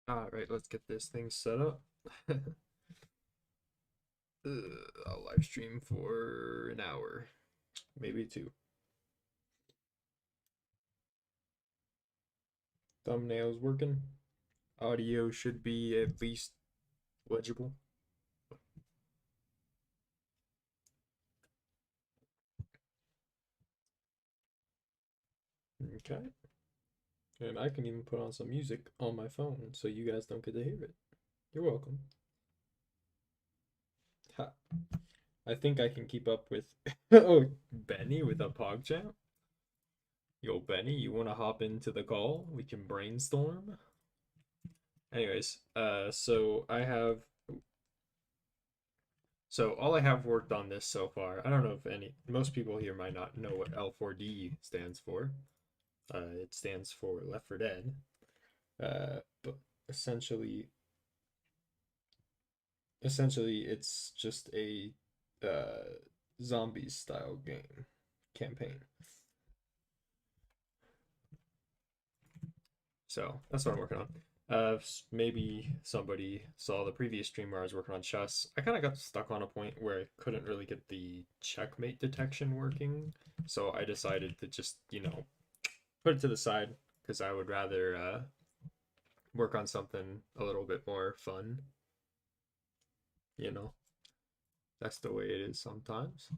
All right, let's get this thing set up. I'll live stream for an hour, maybe two. Thumbnails working. Audio should be at least legible. Okay. And I can even put on some music on my phone so you guys don't get to hear it. You're welcome. Ha. I think I can keep up with oh Benny with a PogChamp. Yo Benny, you wanna hop into the call? We can brainstorm. Anyways, so all I have worked on this so far. I don't know if most people here might not know what L4D stands for. It stands for Left 4 Dead. But essentially it's just a zombies style game campaign. So that's what I'm working on. Maybe somebody saw the previous stream where I was working on chess. I kind of got stuck on a point where I couldn't really get the checkmate detection working, so I decided to just, put it to the side because I would rather work on something a little bit more fun. You know, that's the way it is sometimes.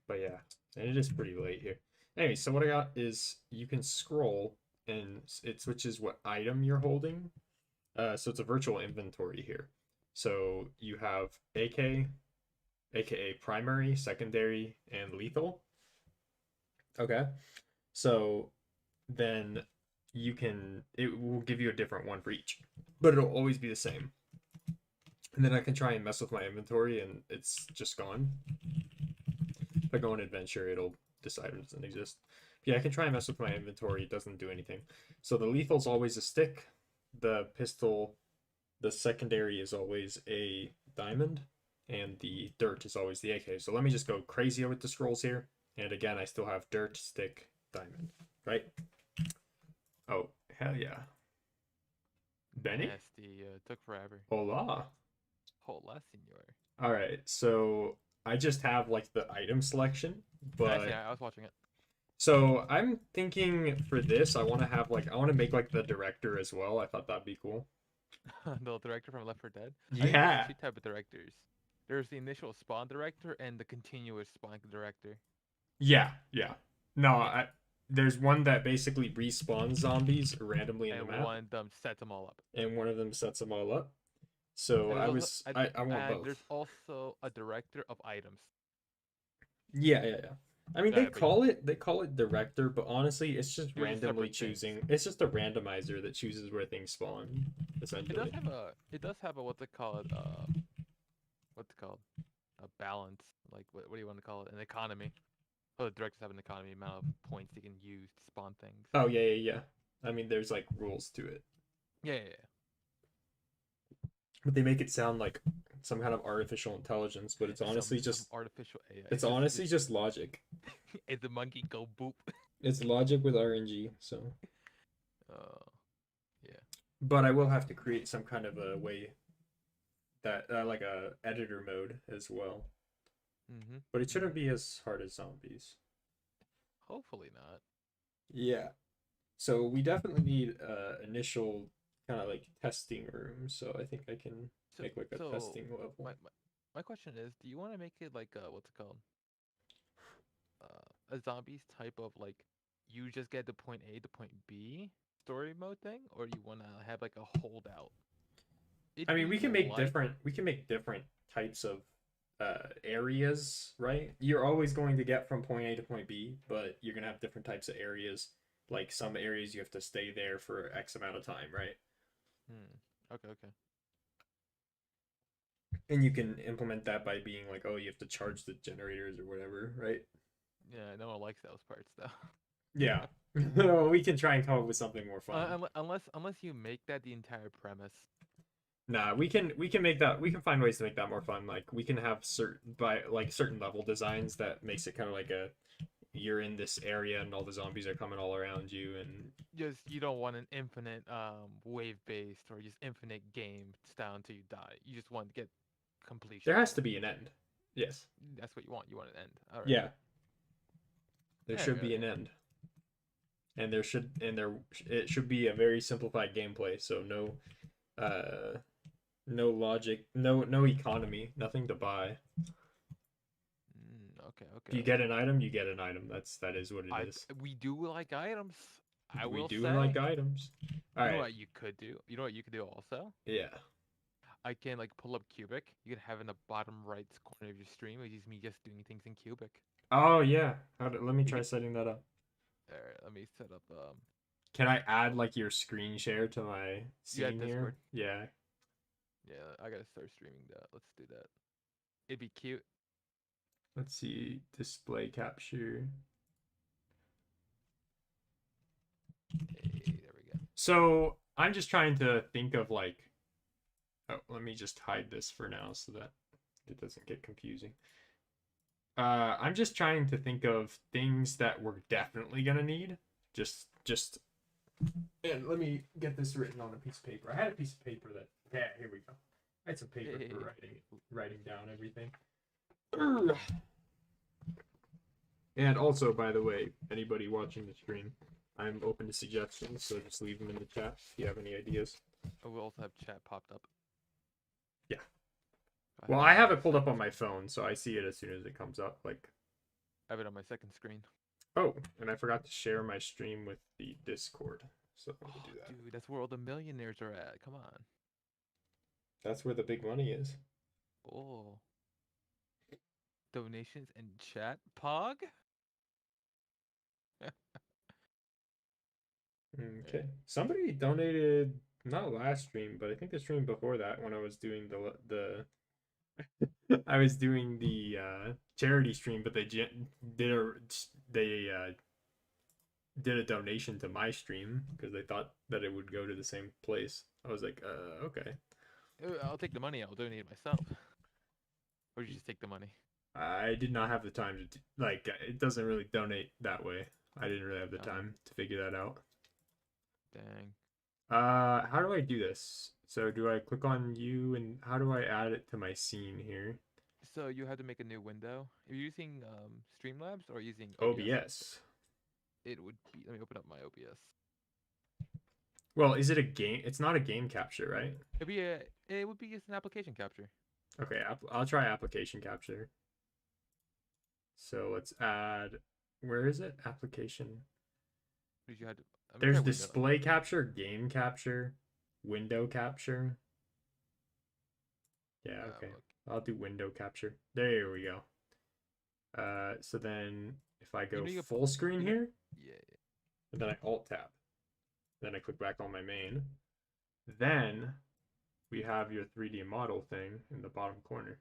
But yeah, and it is pretty late here. Anyway, so what I got is you can scroll and it switches what item you're holding. So it's a virtual inventory here. So you have AK, aka primary, secondary, and lethal. Okay. So then it will give you a different one for each, but it'll always be the same. And then I can try and mess with my inventory and it's just gone. If I go on adventure, it'll decide it doesn't exist. Yeah, I can try and mess with my inventory. It doesn't do anything. So the lethal's always a stick. The pistol, the secondary is always a diamond. And the dirt is always the AK. So let me just go crazy with the scrolls here. And again, I still have dirt, stick, diamond. Right? Oh, hell yeah. Benny? Nasty. Took forever. Hola. Hola, senor. Alright, so I just have like the item selection, Nice. but Yeah, I was watching it. so I'm thinking for this, I want to make like the director as well. I thought that'd be cool. The director from Left 4 Dead. I think there's Yeah. two type of directors. There's the initial spawn director and the continuous spawn director. Yeah, yeah. No, there's one that basically respawns zombies randomly in the And map, one of them sets them all up. and one of them sets them all up. So And there's also I want and both. there's also a director of items. Yeah, yeah, yeah. I mean, Yeah, but they call it director, but honestly, it's just they're just randomly separate things. choosing. It's just a randomizer that chooses where things spawn, essentially. It does have a what's it called what's it called a balance, like what do you want to call it, an economy. Oh, the directors have an economy amount of points they can use to spawn things. Oh yeah, yeah, yeah. I mean, there's like rules to it, Yeah, yeah, yeah. but they make it sound like some kind of artificial intelligence, but Some artificial AI. it's honestly just logic. It's the monkey go boop. It's logic with RNG. So, Uh, yeah. but I will have to create some kind of a way that like a editor mode as well. Mhm. But it shouldn't Mhm. be as hard as zombies. Hopefully not. Yeah. So we definitely need initial kind of like testing room. So I think I can So make like a so testing level. my question is, do you want to make it like what's it called? A zombies type of like you just get to point A to point B story mode thing, or you want to have like a holdout? I It'd mean, be like we can make different types of areas, right? You're always going to get from point A to point B, but you're gonna have different types of areas. Like some areas you have to stay there for X amount of time, right? hmm. Okay, okay. And you can implement that by being like, oh, you have to charge the generators or whatever, right? Yeah, no one likes those parts though. Yeah. We can try and come up with something more fun. Unless you make that the entire premise. Nah, we can make that we can find ways to make that more fun. Like we can have certain by like certain level designs that makes it kind of like a you're in this area and all the zombies are coming all around you, and Just you don't want an infinite wave based or just infinite game style until you die. You just want to get completion. there has to be an end. Yes. That's what you want. You want an end. All right. Yeah. There Yeah, should yeah, be an end. And it should be a very simplified gameplay, so no logic, no economy, nothing to buy. Okay, If you okay. get an item, you get an item. That is what it is. We do like items. I We will do say. like items. All You know right. what you could do? You know what you could do also? Yeah. I can like pull up Cubic. You can have in the bottom right corner of your stream, which is me just doing things in Cubic. Oh yeah. Let me You try get, setting that up. Alright, let me set up Can I add like your screen share to my yeah, scene here? Discord. Yeah. Yeah, I gotta start streaming that. Let's do that. It'd be cute. Let's see. Display capture. Hey, there we go. So I'm just trying to think of like. Oh, let me just hide this for now so that it doesn't get confusing. I'm just trying to think of things that we're definitely gonna need. Just. And let me get this written on a piece of paper. I had a piece of paper that. Yeah, here we go. I had some paper for writing down everything. And also, by the way, anybody watching the stream, I'm open to suggestions, so just leave them in the chat if you have any ideas. Oh, we'll also have chat popped up. Yeah. Well, I have it pulled up on my phone, so I see it as soon as it comes up. Like, I have it on my second screen. oh, and I forgot to share my stream with the Discord, so I'm gonna do that. Dude, that's where all the millionaires are at. Come on. That's where the big money is. Oh. Donations and chat, Pog? Okay. Somebody donated not last stream, but I think the stream before that when I was doing the I was doing the charity stream, but they did a donation to my stream because they thought that it would go to the same place. I was like, okay. I'll take the money. I'll donate it myself. Or did you just take the money? I did not have the time to like. It doesn't really donate that way. I didn't really have the time to figure that out. Dang. How do I do this? So do I click on you and how do I add it to my scene here? So you have to make a new window. Are you using Streamlabs or using OBS? It would be. Let me open up my OBS. Well, is it a game? It's not a game capture, right? It would be just an application capture. Okay, I'll try application capture. So let's add. Where is it? Application. Did you had to, There's display capture, game capture, window capture. Yeah, okay. I'll do window capture. There we go. So then if I go full screen here, yeah, and then I alt tab, then I click back on my main, then we have your 3D model thing in the bottom corner.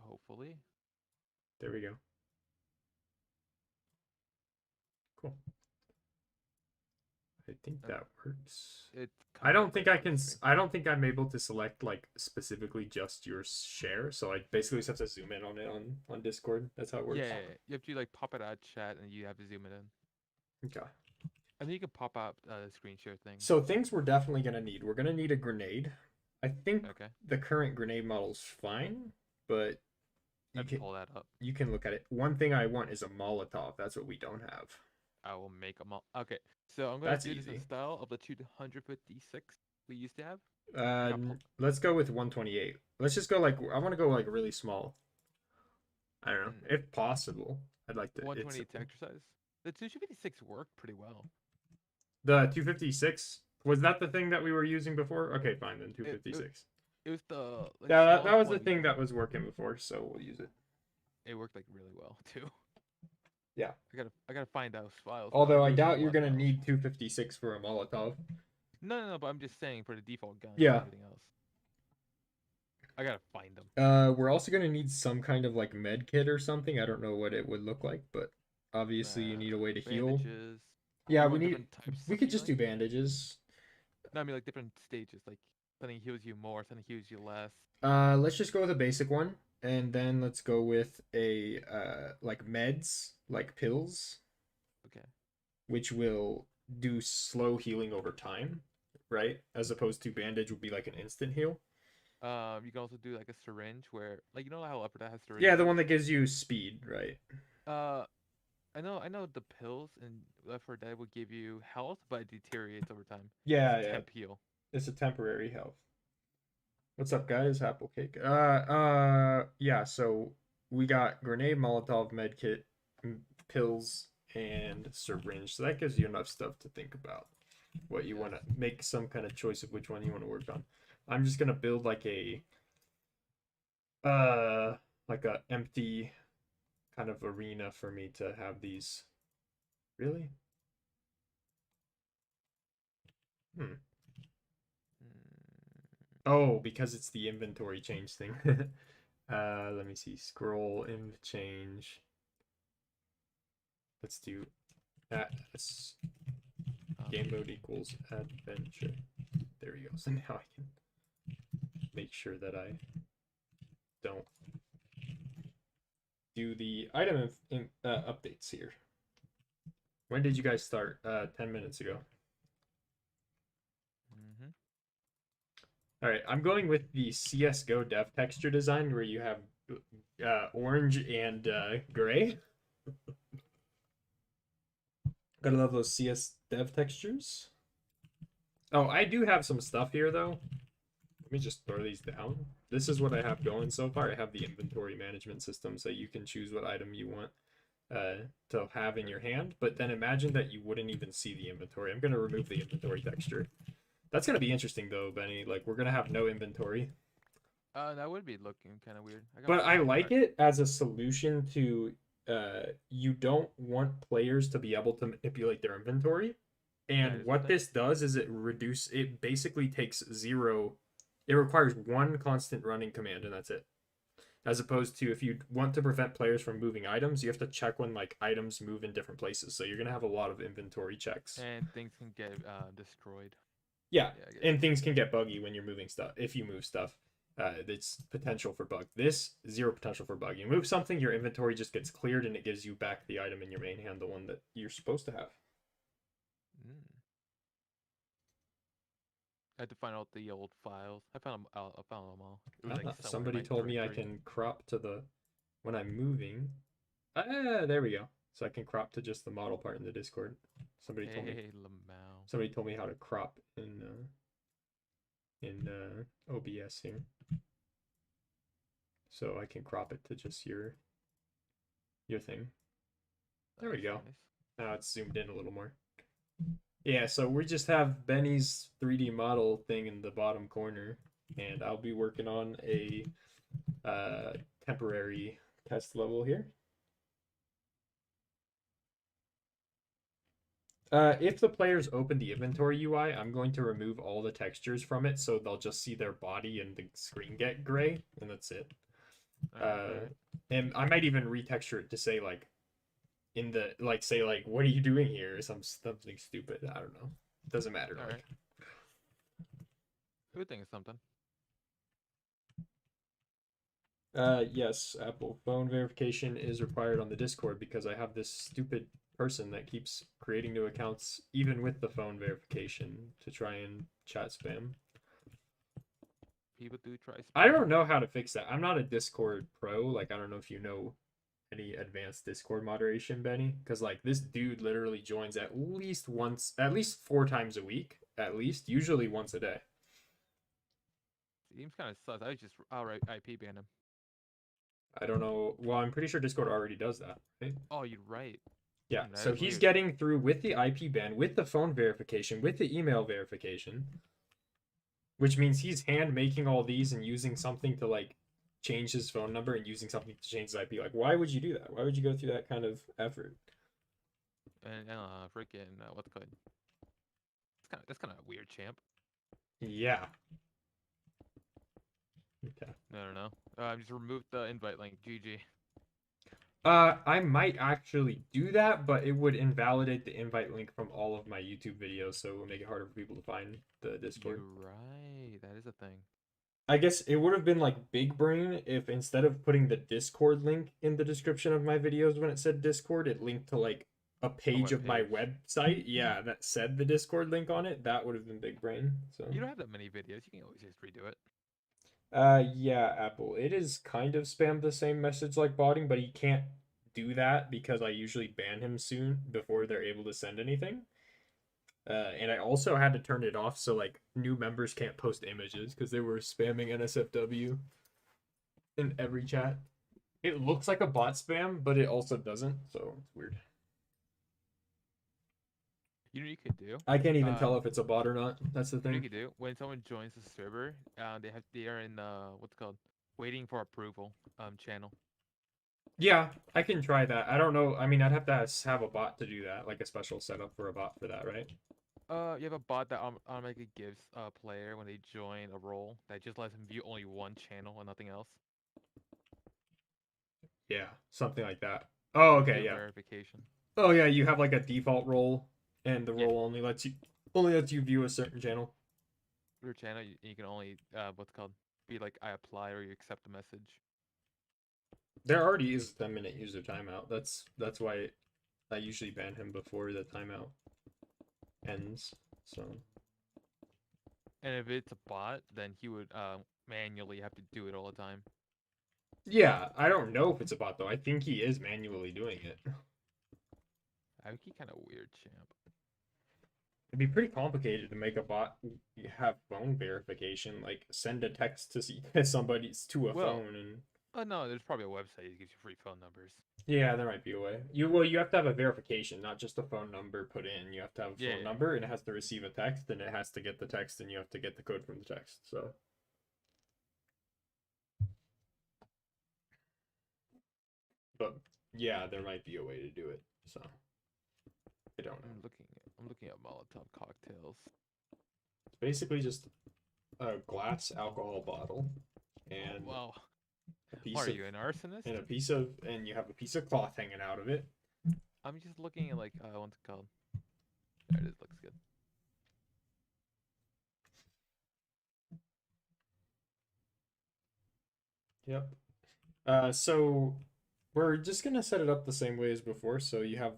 Hopefully. There we go. Cool. I think that works. I don't think I can. I don't think I'm able to select like specifically just your share. So I basically just have to zoom in on it on Discord. That's how it works. Yeah, you have to like pop it out of chat and you have to zoom it in. Okay. I think you can pop out the screen share thing. So things we're definitely gonna need. We're gonna need a grenade. I think the current grenade model's fine, but you can pull that up. You can look at it. One thing I want is a Molotov. That's what we don't have. I will make a Okay, so I'm gonna do this in style of the 256 we used to have. Let's go with 128. Let's just go like I want to go like really small. I don't know if possible. I'd like to. 128 to exercise. The 256 worked pretty well. The 256 was that the thing that we were using before? Okay, fine then. 256. It was the yeah. That was the thing that was working before, so we'll use it. It worked like really well too. Yeah. I gotta find those files. Although I doubt you're gonna need 256 for a Molotov. No, but I'm just saying for the default gun. Yeah. And everything else. I gotta find them. We're also gonna need some kind of like med kit or something. I don't know what it would look like, but obviously you need a way to heal. Yeah, we need. We could just do bandages. No, I mean like different stages. Like something heals you more, something heals you less. Let's just go with a basic one. and then let's go with a like meds, like pills, Okay. which will do slow healing over time, right? As opposed to bandage would be like an instant heal. You can also do like a syringe where, like, you know how Upper Deck has Yeah, the syringes. one that gives you speed, right? Uh, I know the pills in Left 4 Dead will give you health, but it deteriorates over time. It's Yeah, a yeah. temp heal. It's a temporary health. What's up, guys? Apple cake. Yeah. So we got grenade, Molotov, medkit, pills, and syringe. So that gives you enough stuff to think about what you want to Yes. make some kind of choice of which one you want to work on. I'm just gonna build uh like a empty kind of arena for me to have these. Really? Hmm. Mm, Oh, because it's the inventory change thing. Let me see. Scroll, inv change. Let's do as game mode equals adventure. There we go. So now I can make sure that I don't do the item updates here. When did you guys start? 10 minutes ago. mhm. All right, I'm going with the CS:GO dev texture design where you have orange and gray. Gotta love those CS dev textures. Oh, I do have some stuff here though. Let me just throw these down. This is what I have going so far. I have the inventory management system, so you can choose what item you want to have in your hand. But then imagine that you wouldn't even see the inventory. I'm gonna remove the inventory texture. That's gonna be interesting though, Benny. Like we're gonna have no inventory. That would be looking kind of weird. I got But I black like art. it as a solution to you don't want players to be able to manipulate their inventory. That And is a what thing. this does is it basically takes zero, it requires one constant running command and that's it. As opposed to if you want to prevent players from moving items, you have to check when like items move in different places. So you're gonna have a lot of inventory checks. And things can get destroyed. Yeah, Yeah, I get and you. things can get buggy when you're moving stuff. If you move stuff, it's potential for bug. This zero potential for bug. You move something, your inventory just gets cleared, and it gives you back the item in your main hand, the one that you're supposed to have. Mm. I had to find out the old files. I found them. I found them all. It was like somewhere in Somebody my told me I directory. can crop to the when I'm moving. Ah, there we go. So I can crop to just the model part in the Discord. Somebody told me. Hey, Lamau. Somebody told me how to crop in OBS here, so I can crop it to just your thing. There we Nice, go. nice. Now it's zoomed in a little more. Yeah, so we just have Benny's 3D model thing in the bottom corner, and I'll be working on a temporary test level here. If the players open the inventory UI, I'm going to remove all the textures from it, so they'll just see their body and the screen get gray, and that's it. All right, all right. And I might even retexture it to say like in the like say like what are you doing here or something stupid. I don't know. It doesn't matter. All right. Like Good thing is something. yes, Apple phone verification is required on the Discord because I have this stupid person that keeps creating new accounts even with the phone verification to try and chat spam. People do try I spam. don't know how to fix that. I'm not a Discord pro. Like I don't know if you know any advanced Discord moderation, Benny, because like this dude literally joins at least once, at least 4 times a week, at least, usually once a day. Seems kind of sus. I was just outright IP ban him. I don't know. Well, I'm pretty sure Discord already does that, right? Oh, you're right. Yeah. That So is he's weird. getting through with the IP ban, with the phone verification, with the email verification, which means he's hand making all these and using something to like change his phone number and using something to change his IP. Like, why would you do that? Why would you go through that kind of effort? And freaking what's it called? That's kind of weird, champ. Yeah. Okay. No. I just removed the invite link. GG. I might actually do that, but it would invalidate the invite link from all of my YouTube videos, so it will make it harder for people to find the Discord. You're right. That is a thing. I guess it would have been like big brain if instead of putting the Discord link in the description of my videos when it said Discord, it linked to like a A page web of my page. website. Yeah, that said the Discord link on it. That would have been big brain. So, You don't have that many videos. You can always just redo it. yeah, Apple. It is kind of spam the same message like botting, but he can't do that because I usually ban him soon before they're able to send anything. And I also had to turn it off so like new members can't post images because they were spamming NSFW in every chat. It looks like a bot spam, but it also doesn't, so it's weird. You know what you could do? I can't even Uh, tell if it's a bot or not. That's the you know what you thing. could do? When someone joins the server, they are in what's it called waiting for approval channel. Yeah, I can try that. I don't know. I mean, I'd have to have a bot to do that, like a special setup for a bot for that, right? You have a bot that automatically gives a player when they join a role that just lets them view only one channel and nothing else. Yeah, something like that. Oh, You can okay, do a yeah. verification. Oh, yeah. You have like a default role, and the Yeah, role only lets you view a certain channel. your channel you can only what's it called be like I apply or you accept a message. There already is a 10-minute user timeout. That's why I usually ban him before the timeout ends. So And if it's a bot, then he would manually have to do it all the time. yeah, I don't know if it's a bot though. I think he is manually doing it. I think he kind of weird, champ. It'd be pretty complicated to make a bot have phone verification, like send a text to see somebody's to a Well, phone and no, there's probably a website that gives you free phone numbers. yeah, there might be a way. You have to have a verification, not just a phone number put in. You have to have a Yeah, phone number and it has to receive a text and it has to get the text and you have to get the code from the text. So, but yeah, there might be a way to do it. So, I don't know. I'm looking at Molotov cocktails. It's basically just a glass alcohol bottle Oh and wow, a piece are of you an arsonist? and you have a piece of cloth hanging out of it. I'm just looking at like what's it called? There it is. Looks good. Yep. So we're just gonna set it up the same way as before. So you have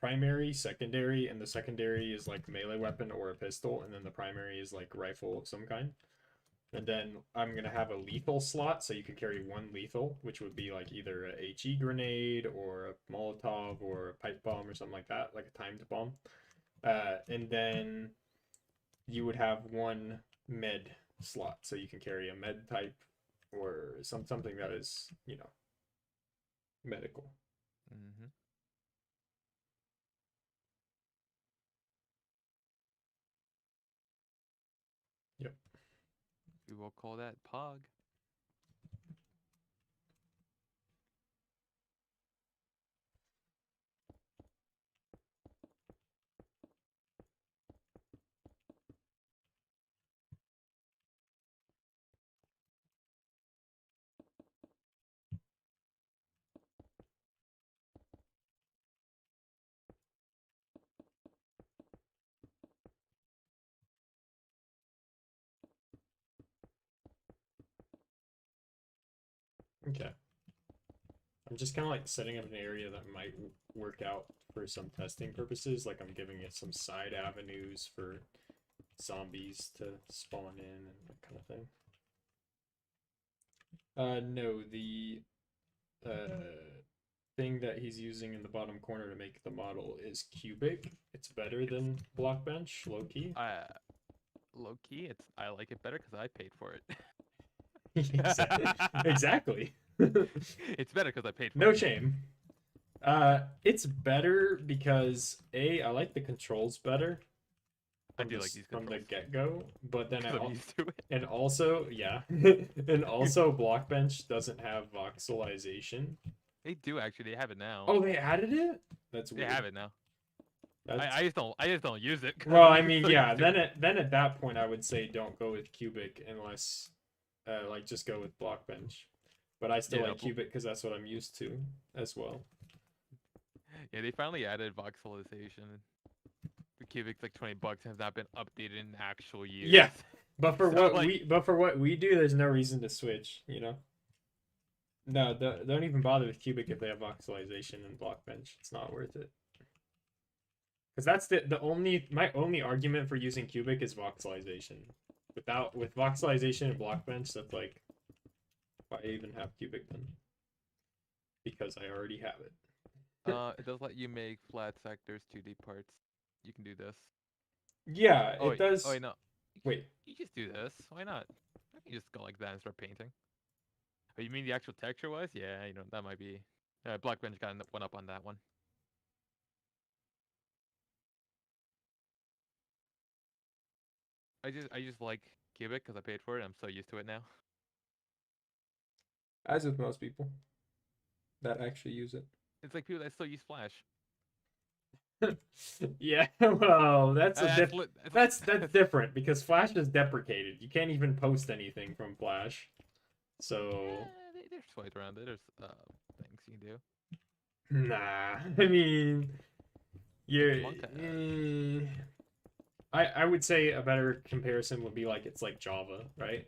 primary, secondary, and the secondary is like melee weapon or a pistol, and then the primary is like rifle of some kind. And then I'm gonna have a lethal slot, so you can carry one lethal, which would be like either a HE grenade or a Molotov or a pipe bomb or something like that, like a timed bomb. And then you would have one med slot, so you can carry a med type or something that is, medical. Mm-hmm. Yep. We will call that Pog. Okay. I'm just kind of like setting up an area that might work out for some testing purposes. Like I'm giving it some side avenues for zombies to spawn in and that kind of thing. No, the thing that he's using in the bottom corner to make the model is cubic. It's better than Blockbench, low key. Low key, I like it better because I paid for it. Exactly. It's better because I paid for No it. shame. It's better because I like the controls better I from do like these from the controls get go, but then because I'm used to it. and also yeah, and also Blockbench doesn't have voxelization. They do actually. They have it now. Oh, they added it. That's They weird. have it now. That's I just don't use it because well, I'm I just mean, so yeah. used to Then it. at that point, I would say don't go with Cubic unless, like, just go with Blockbench. But I still Yeah, like Cubic because that's what I'm used to as well. yeah. They finally added voxelization. The Cubic's like $20 has not been updated in actual years. Yeah, But for So what like, we do, there's no reason to switch, you know? No, don't even bother with cubic if they have voxelization and block bench. It's not worth it. Because that's the only my only argument for using cubic is voxelization. With voxelization and block bench, that's like why even have cubic then? Because I already have it. it does let you make flat sectors 2D parts. You can do this. Yeah, Oh it wait, oh does. wait, no. Wait, You just do this. Why not? I can just go like that and start painting. Oh, you mean the actual texture wise? Yeah, that might be. Black bench got one up on that one. I just like cubic because I paid for it. I'm so used to it now. as with most people that actually use it. It's like people that still use Flash. Yeah, well, That's lit. that's different because Flash is deprecated. You can't even post anything from Flash. So, There's ways around it. There's things you can do. nah. I mean, Like you're Monk has. I would say a better comparison would be like it's like Java, right?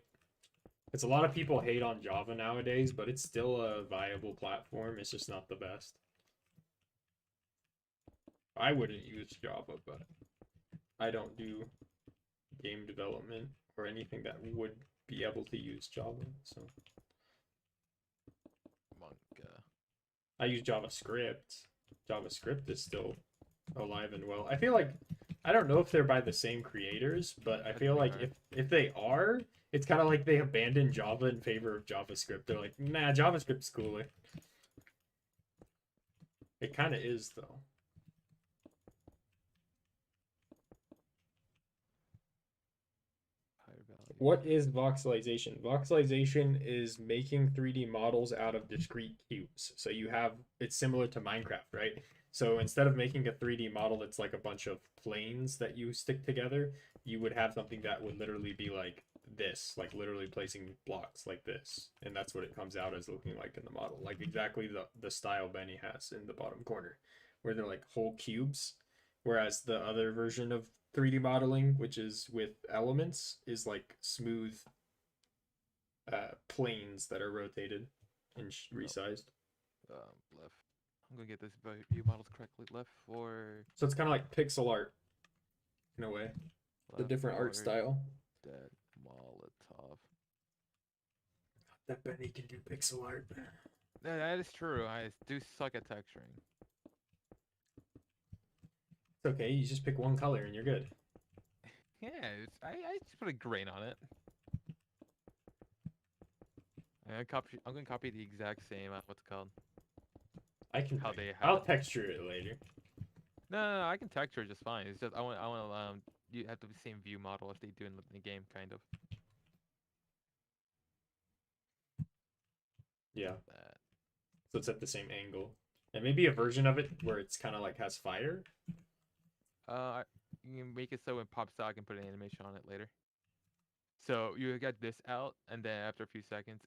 It's a lot of people hate on Java nowadays, but it's still a viable platform. It's just not the best. I wouldn't use Java, but I don't do game development or anything that would be able to use Java. So Monk. I use JavaScript. JavaScript is still alive and well. I feel like I don't know if they're by the same creators, but I I feel think they like are. if they are, it's kind of like they abandoned Java in favor of JavaScript. They're like, nah, JavaScript's cooler. It kind of is though. Higher value. What is voxelization? Voxelization is making 3D models out of discrete cubes. So you have it's similar to Minecraft, right? So instead of making a 3D model that's like a bunch of planes that you stick together, you would have something that would literally be like this, like literally placing blocks like this. And that's what it comes out as looking like in the model. Like exactly the style Benny has in the bottom corner, where they're like whole cubes. Whereas the other version of 3D modeling, which is with elements, is like smooth planes that are rotated and No. resized. Left. I'm gonna get this view models correctly. Left for So it's kind of like pixel art in a way, the left different art for style. dead Molotov. That Benny can do pixel art. Yeah, that is true. I do suck at texturing. It's okay. You just pick one color and you're good. Yeah, I just put a grain on it. I'm gonna copy the exact same. What's it called? I can. How they have I'll it. texture it later. No, I can texture it just fine. It's just I want you have the same view model as they do in the game, kind of. Yeah. That. So it's at the same angle, and maybe a version of it where it's kind of like has fire. You can make it so when it pops out, I can put an animation on it later. So you get this out, and then after a few seconds,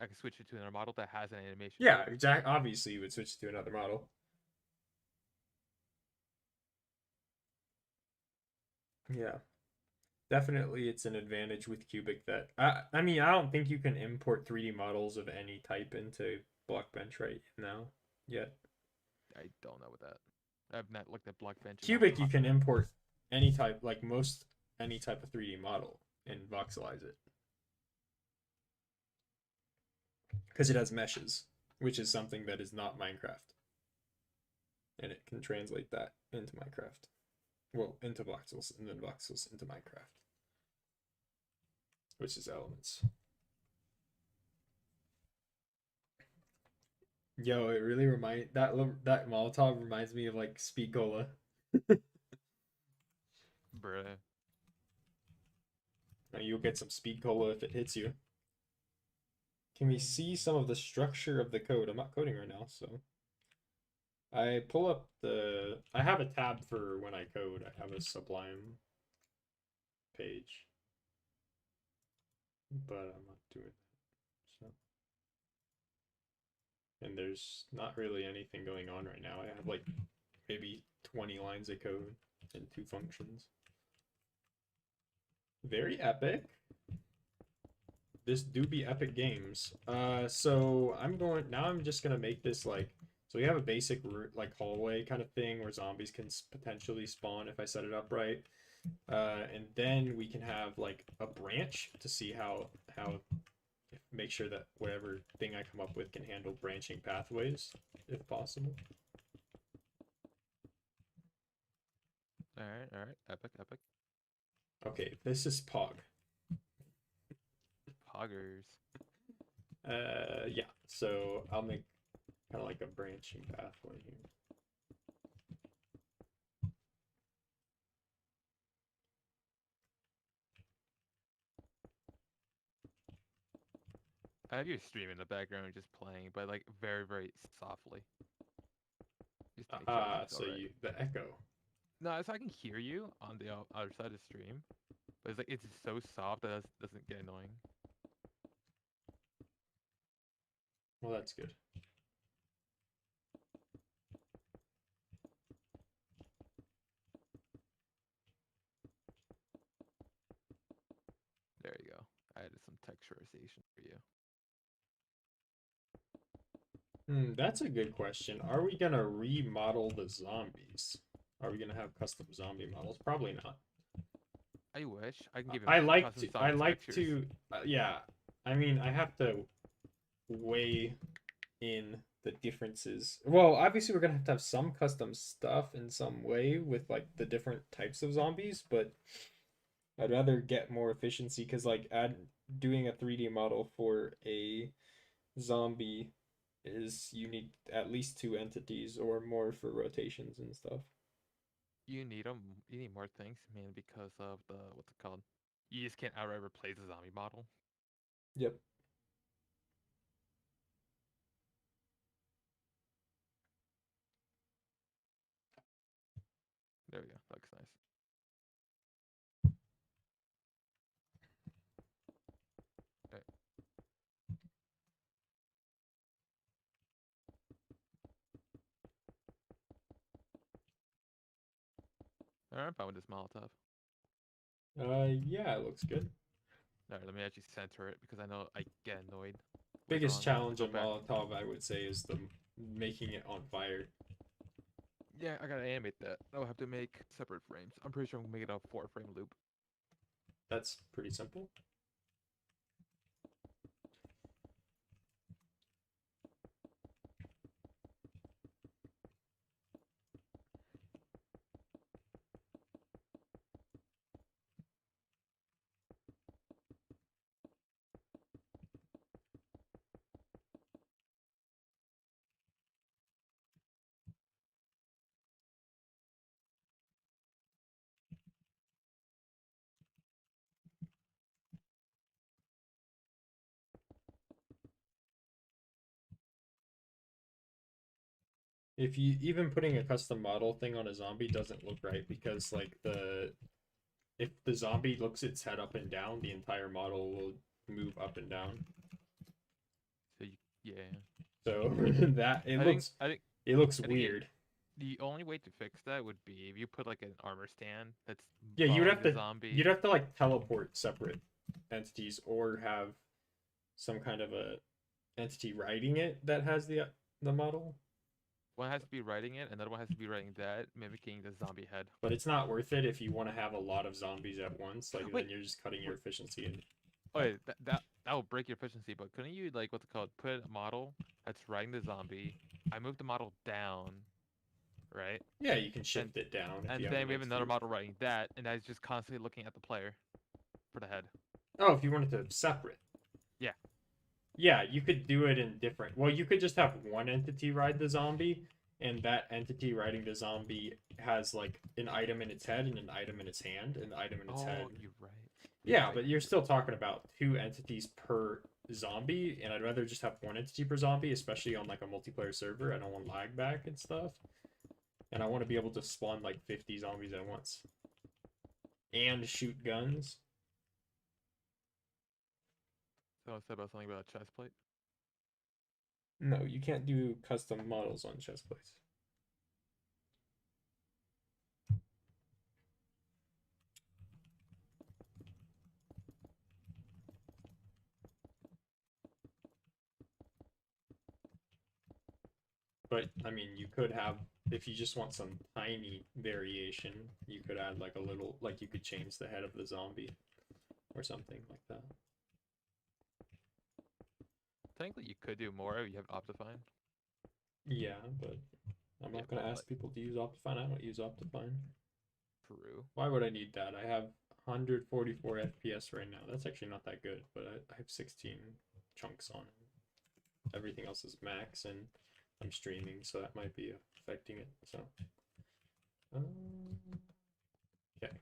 I can switch it to another model that has an animation Yeah, to it. exactly. Obviously, you would switch to another model. Yeah. Definitely it's an advantage with Cubic that I mean I don't think you can import 3D models of any type into Blockbench right now yet. I don't know what that. I've not looked at Blockbench in a Cubic you hot can minute. import any type like most any type of 3D model and voxelize it because it has meshes, which is something that is not Minecraft. And it can translate that into Minecraft. Well, into voxels and then voxels into Minecraft, which is elements. Yo, it really that Molotov reminds me of like Speed Cola. Bruh. Now you'll get some Speed Cola if it hits you. Can we see some of the structure of the code? I'm not coding right now, so I pull up I have a tab for when I code. I have a Sublime page, but I'm not doing that. So, and there's not really anything going on right now. I have like maybe 20 lines of code and two functions. Very epic. This do be epic games. So I'm just gonna make this like, so we have a basic like hallway kind of thing where zombies can potentially spawn if I set it up right. And then we can have like a branch to see how make sure that whatever thing I come up with can handle branching pathways if possible. All right. Epic, epic. Okay, this is Pog. Poggers. Yeah. So I'll make kind of like a branching pathway here. I have your stream in the background just playing, but like very, very softly. Just to make sure everything's So alright. the echo. No, so I can hear you on the other side of the stream, but it's like it's so soft that it doesn't get annoying. Well, that's good. There you go. I added some texturization for you. That's a good question. Are we gonna remodel the zombies? Are we gonna have custom zombie models? Probably not. I wish I can give I him like custom to. I zombie like textures. to. Yeah. I mean, I have to weigh in the differences. Well, obviously, we're gonna have to have some custom stuff in some way with like the different types of zombies, but I'd rather get more efficiency because like doing a 3D model for a zombie is you need at least two entities or more for rotations and stuff. You need them. You need more things, man, because of the what's it called? You just can't outright replace a zombie model. Yep. There we go. That looks nice. Right. All right, I'm fine with this Molotov. Yeah, it looks good. All right, let me actually center it because I know I get annoyed later Biggest on when I have to challenge go of back. Molotov, I would say, is the making it on fire. Yeah, I gotta animate that. I'll have to make separate frames. I'm pretty sure I'm gonna make it a 4-frame loop. That's pretty simple. If you even putting a custom model thing on a zombie doesn't look right because like if the zombie looks its head up and down, the entire model will move up and down. So yeah. So that I think it looks I think weird. the only way to fix that would be if you put like an armor stand that's Yeah, following the zombie. you'd have to like teleport separate entities or have some kind of a entity writing it that has the model. One has to be writing it, another one has to be writing that, mimicking the zombie head. But it's not worth it if you want to have a lot of zombies at once. Like then Wait, you're just cutting your wait, efficiency. And wait, that will break your efficiency. But couldn't you like what's it called? Put a model that's writing the zombie. I move the model down, right? yeah, you can And shift it down if and you have then an we have another entity. model writing that, and that's just constantly looking at the player for the head. Oh, if you wanted to separate. Yeah. Yeah, you could do it in different. Well, you could just have one entity ride the zombie, and that entity riding the zombie has like an item in its head and an item in its hand, and the item in its head. Oh, you're right. Yeah, Right. but you're still talking about two entities per zombie, and I'd rather just have one entity per zombie, especially on like a multiplayer server. I don't want lag back and stuff. And I want to be able to spawn like 50 zombies at once. And shoot guns. So I said about something about a chest plate. No, you can't do custom models on chest plates. But I mean, you could have, if you just want some tiny variation, you could add like a little, like you could change the head of the zombie or something like that. Technically, you could do more. You have Optifine. Yeah, but I'm Yeah, not gonna but ask like people to use Optifine. I don't use Optifine. Peru. Why would I need that? I have 144 FPS right now. That's actually not that good, but I have 16 chunks on it. Everything else is max, and I'm streaming, so that might be affecting it. So, um, okay.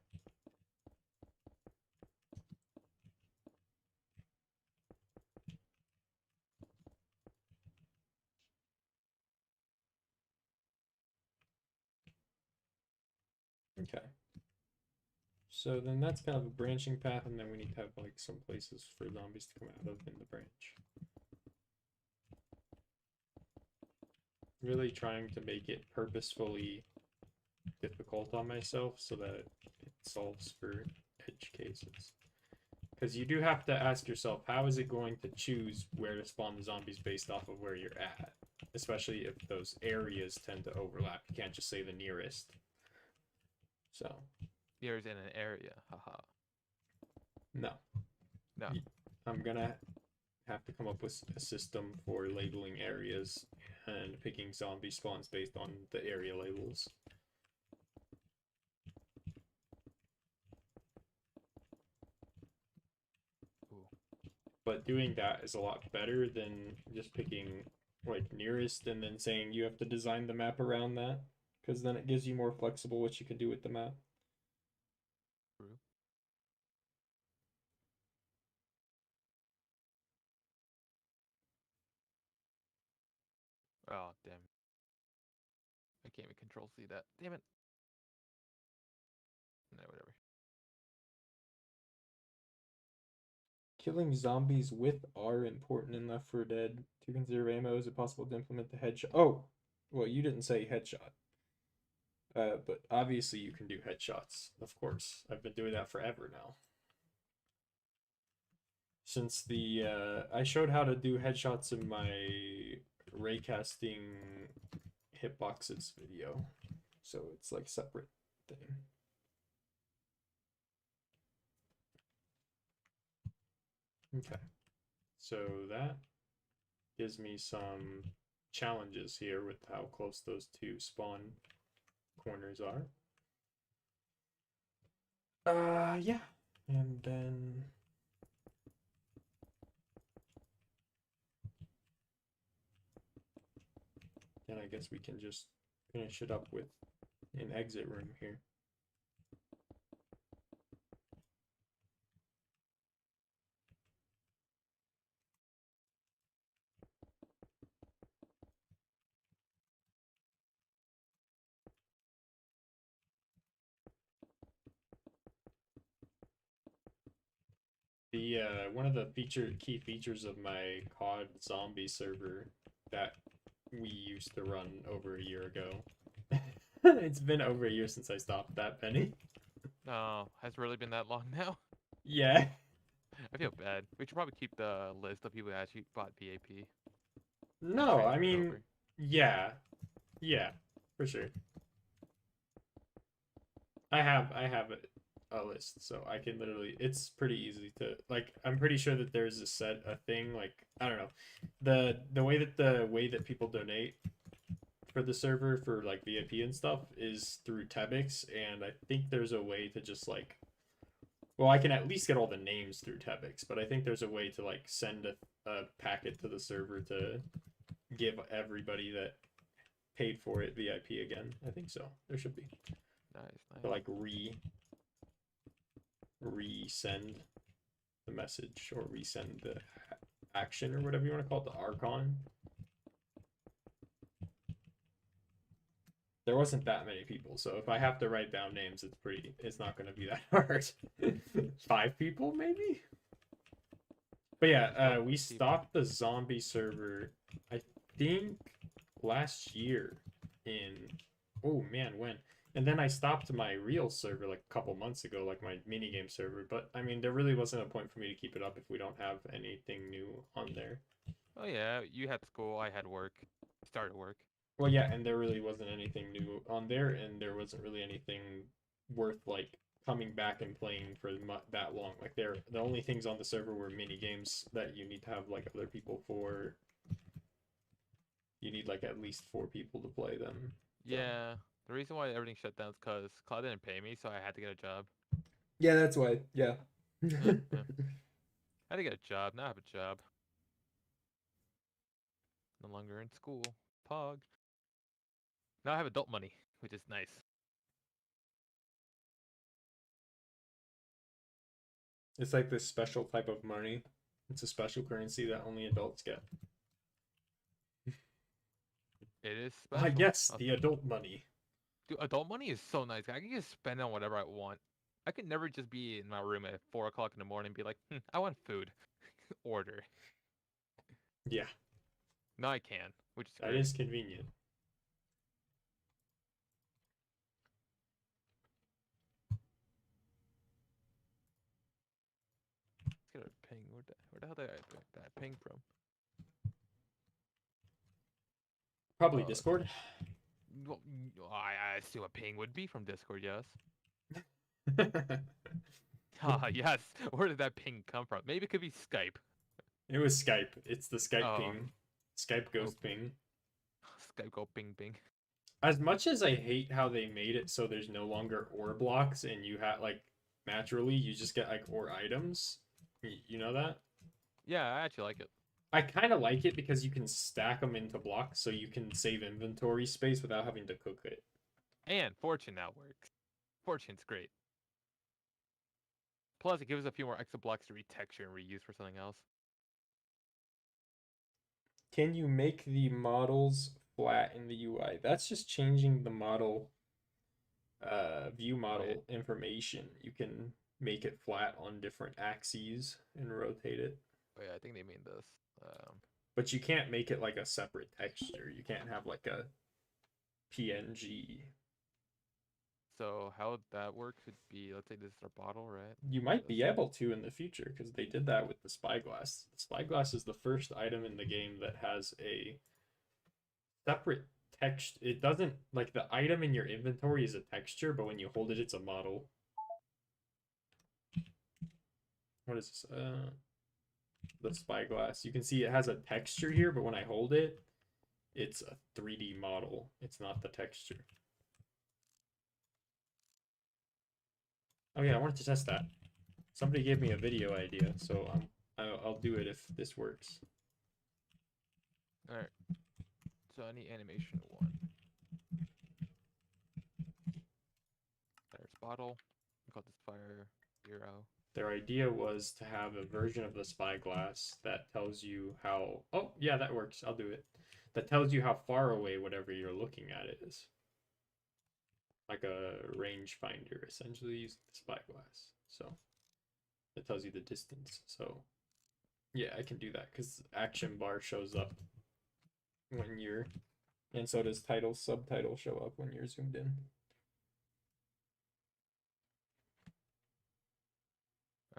Okay. So then that's kind of a branching path, and then we need to have like some places for zombies to come out of in the branch. Really trying to make it purposefully difficult on myself so that it solves for edge cases. Because you do have to ask yourself, how is it going to choose where to spawn the zombies based off of where you're at? Especially if those areas tend to overlap. You can't just say the nearest. So, There's in an area. Haha. no. No. I'm gonna have to come up with a system for labeling areas and picking zombie spawns based on the area labels. Ooh. But doing that is a lot better than just picking like nearest and then saying you have to design the map around that, because then it gives you more flexible what you can do with the map. Peru. Oh damn. I can't even control C that. Damn it. No, whatever. Killing zombies with R important in Left 4 Dead. To conserve ammo, is it possible to implement the headshot? Oh, well, you didn't say headshot. But obviously you can do headshots, of course. I've been doing that forever now. Since the I showed how to do headshots in my raycasting hitboxes video, so it's like separate thing. Okay, so that gives me some challenges here with how close those two spawn corners are. Yeah, and then I guess we can just finish it up with an exit room here. The one of the key features of my COD zombie server that we used to run over a year ago. It's been over a year since I stopped that, Penny. No, has it really been that long now? Yeah. I feel bad. We should probably keep the list of people who actually bought BAP and No, I transferred it mean, over. yeah. Yeah, for sure. I have a list, so I can literally it's pretty easy to like I'm pretty sure that there's a thing like I don't know. The way that people donate for the server for like VIP and stuff is through Tebix, and I think there's a way to just like well, I can at least get all the names through Tebix, but I think there's a way to like send a packet to the server to give everybody that paid for it VIP again. I think so. There should be. Nice, To nice. like resend the message or resend the action or whatever you want to call it, the Archon. There wasn't that many people, so if I have to write down names, it's not going to be that hard. 5 people maybe. But yeah, Still we people. stopped the zombie server, I think last year in, oh man, when? And then I stopped my real server like a couple months ago, like my minigame server. But I mean, there really wasn't a point for me to keep it up if we don't have anything new on there. Oh yeah, you had school, I had work. Started work. Well, yeah, and there really wasn't anything new on there, and there wasn't really anything worth like coming back and playing for that long. Like there, the only things on the server were mini games that you need to have like other people for. You need like at least 4 people to play them. So Yeah, the reason why everything shut down is because Cloud didn't pay me, so I had to get a job. yeah, that's why. Yeah. Yeah. I had to get a job. Now I have a job. No longer in school. Pog. Now I have adult money, which is nice. It's like this special type of money. It's a special currency that only adults get. It is Ah, special. yes, the adult money. Dude, adult money is so nice. I can just spend it on whatever I want. I could never just be in my room at 4 o'clock in the morning and be like, I want food. Order. Yeah, Now I can, which is that great. is convenient. Let's get a ping. Where the hell did I get that ping from? Probably Discord. Well, I assume a ping would be from Discord, yes. Ah, yes. Where did that ping come from? Maybe it could be Skype. It was Skype. It's the Skype Oh, ping. Skype oh, ghost ping. Skype go ping ping. As much as I hate how they made it so there's no longer ore blocks and you have like naturally you just get like ore items. You know that? Yeah, I actually like it. I kind of like it because you can stack them into blocks so you can save inventory space without having to cook it. And Fortune now works. Fortune's great. Plus, it gives us a few more extra blocks to retexture and reuse for something else. Can you make the models flat in the UI? That's just changing the model view Wait, model information. You can make it flat on different axes and rotate it. wait, I think they mean this. But you can't make it like a separate texture. You can't have like a PNG. So how that works would be, let's say this is our bottle, right? You might be This. able to in the future because they did that with the spyglass. The spyglass is the first item in the game that has a separate text. It doesn't like the item in your inventory is a texture, but when you hold it, it's a model. What is this? The spyglass. You can see it has a texture here, but when I hold it, it's a 3D model. It's not the texture. Oh yeah, I wanted to test that. Somebody gave me a video idea, so I'll do it if this works. Alright. So I need animation 1. There's bottle. We call this fire 0. Their idea was to have a version of the spyglass that tells you how. Oh, yeah, that works. I'll do it. That tells you how far away whatever you're looking at is. Like a range finder, essentially, using the spyglass. So it tells you the distance. So yeah, I can do that because action bar shows up when you're. And so does title, subtitle show up when you're zoomed in.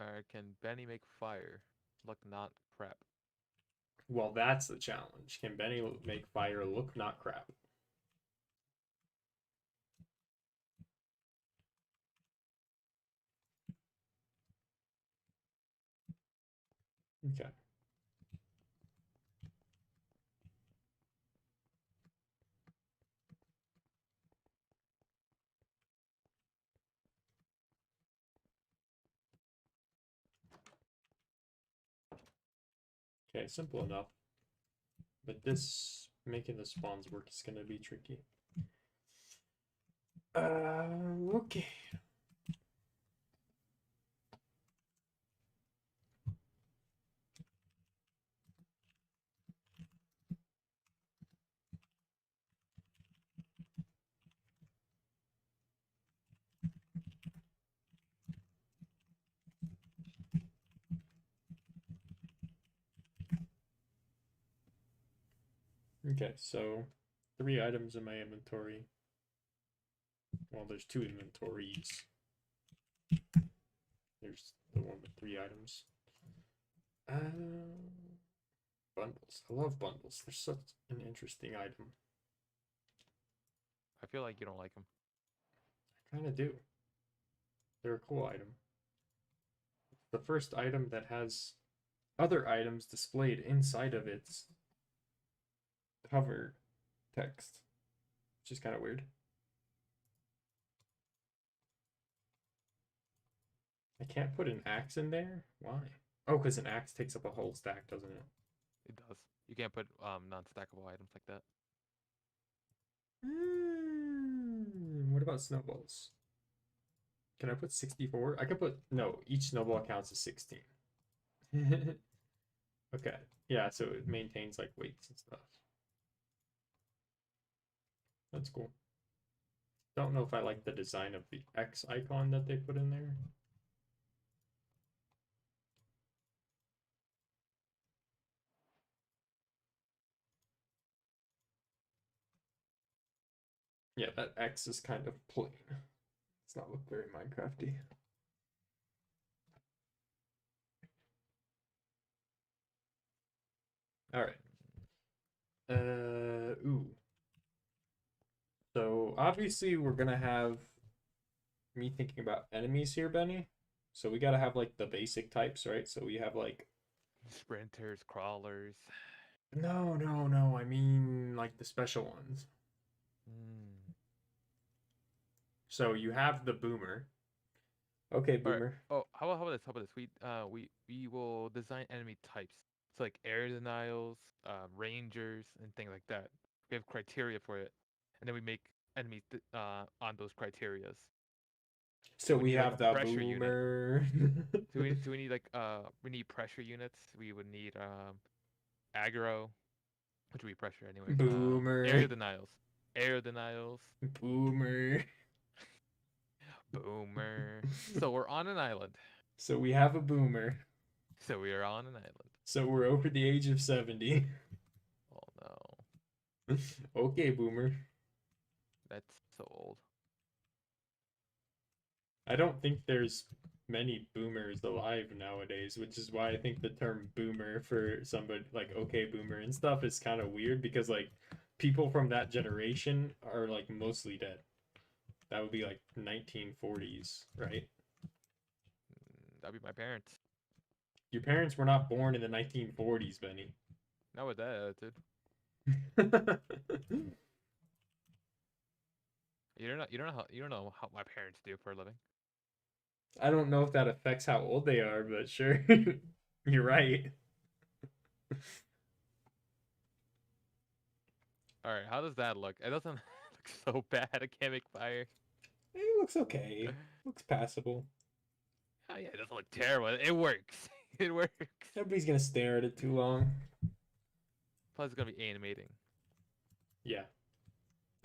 Alright, can Benny make fire? Look, not crap. Well, that's the challenge. Can Benny make fire look not crap? Okay. Okay, simple enough. But this making the spawns work is gonna be tricky. Okay. Okay, so 3 items in my inventory. Well, there's 2 inventories. There's the one with 3 items. Bundles. I love bundles. They're such an interesting item. I feel like you don't like them. I kind of do. They're a cool item. The first item that has other items displayed inside of its cover text, which is kind of weird. I can't put an axe in there? Why? Oh, because an axe takes up a whole stack, doesn't it? It does. You can't put non-stackable items like that. What about snowballs? Can I put 64? I could put, no, each snowball counts as 16. Okay. Yeah, so it maintains like weights and stuff. That's cool. Don't know if I like the design of the X icon that they put in there. Yeah, that X is kind of plain. It's not look very Minecrafty. All right. Ooh. So obviously we're gonna have me thinking about enemies here, Benny. So we gotta have like the basic types, right? So we have like Sprinters, crawlers. no. I mean like the special ones. Mm. So you have the boomer. Okay, All right. boomer. Oh, how about this? How about this? We will design enemy types. So like air denials, rangers, and things like that. We have criteria for it, and then we make enemies on those criterias. So We we need like have a the pressure unit. boomer. So we need like we need pressure units. We would need aggro, which would be pressure anyway. Boomer. Air denials, air denials, Boomer. boomer. So we're on an island. So we have a boomer. So we are on an island. So we're over the age of 70. Oh no, Okay, boomer. that's so old. I don't think there's many boomers alive nowadays, which is why I think the term boomer for somebody like okay boomer and stuff is kind of weird because like people from that generation are like mostly dead. That would be like 1940s, right? That'd be my parents. Your parents were not born in the 1940s, Benny. Not with that attitude. You don't know how my parents do for a living. I don't know if that affects how old they are, but sure. You're right. All right, how does that look? It doesn't look so bad. I can't make fire. It looks okay. Looks passable. Oh yeah, it doesn't look terrible. It works. It works. Nobody's gonna stare at it too long. Plus, it's gonna be animating. Yeah,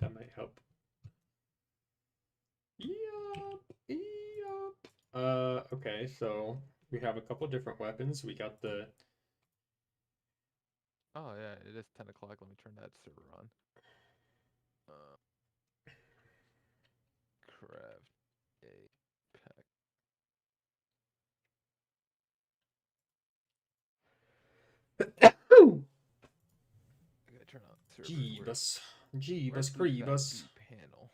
that might help. Yup, yup. Okay, so we have a couple different weapons. We got the Oh yeah, it is 10 o'clock. Let me turn that server on. Uh, craft a pack. I gotta turn on servers. Jeebus, Where's Jeebus, the Creebus, panel?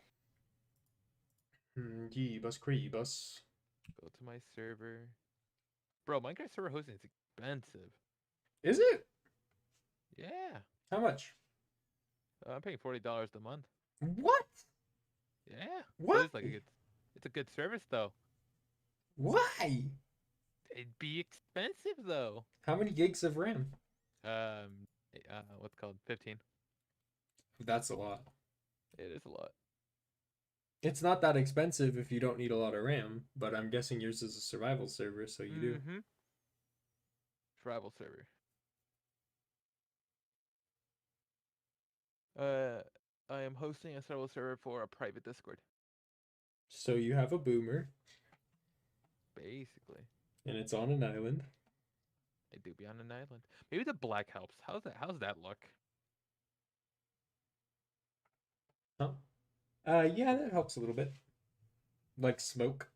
Jeebus, Creebus. Go to my server. Bro, Minecraft server hosting is expensive. Is it? Yeah, How much? I'm paying $40 a month. What? Yeah, What? it's a good service though. Why? It'd be expensive though. How many gigs of RAM? What's it called 15. That's a lot. It is a lot. It's not that expensive if you don't need a lot of RAM, but I'm guessing yours is a survival server, so you do. Travel server. I am hosting a travel server for a private Discord. So you have a boomer, Basically, and it's on an island. I do be on an island. Maybe the black helps. How's that look? Huh? Yeah, that helps a little bit. Like smoke.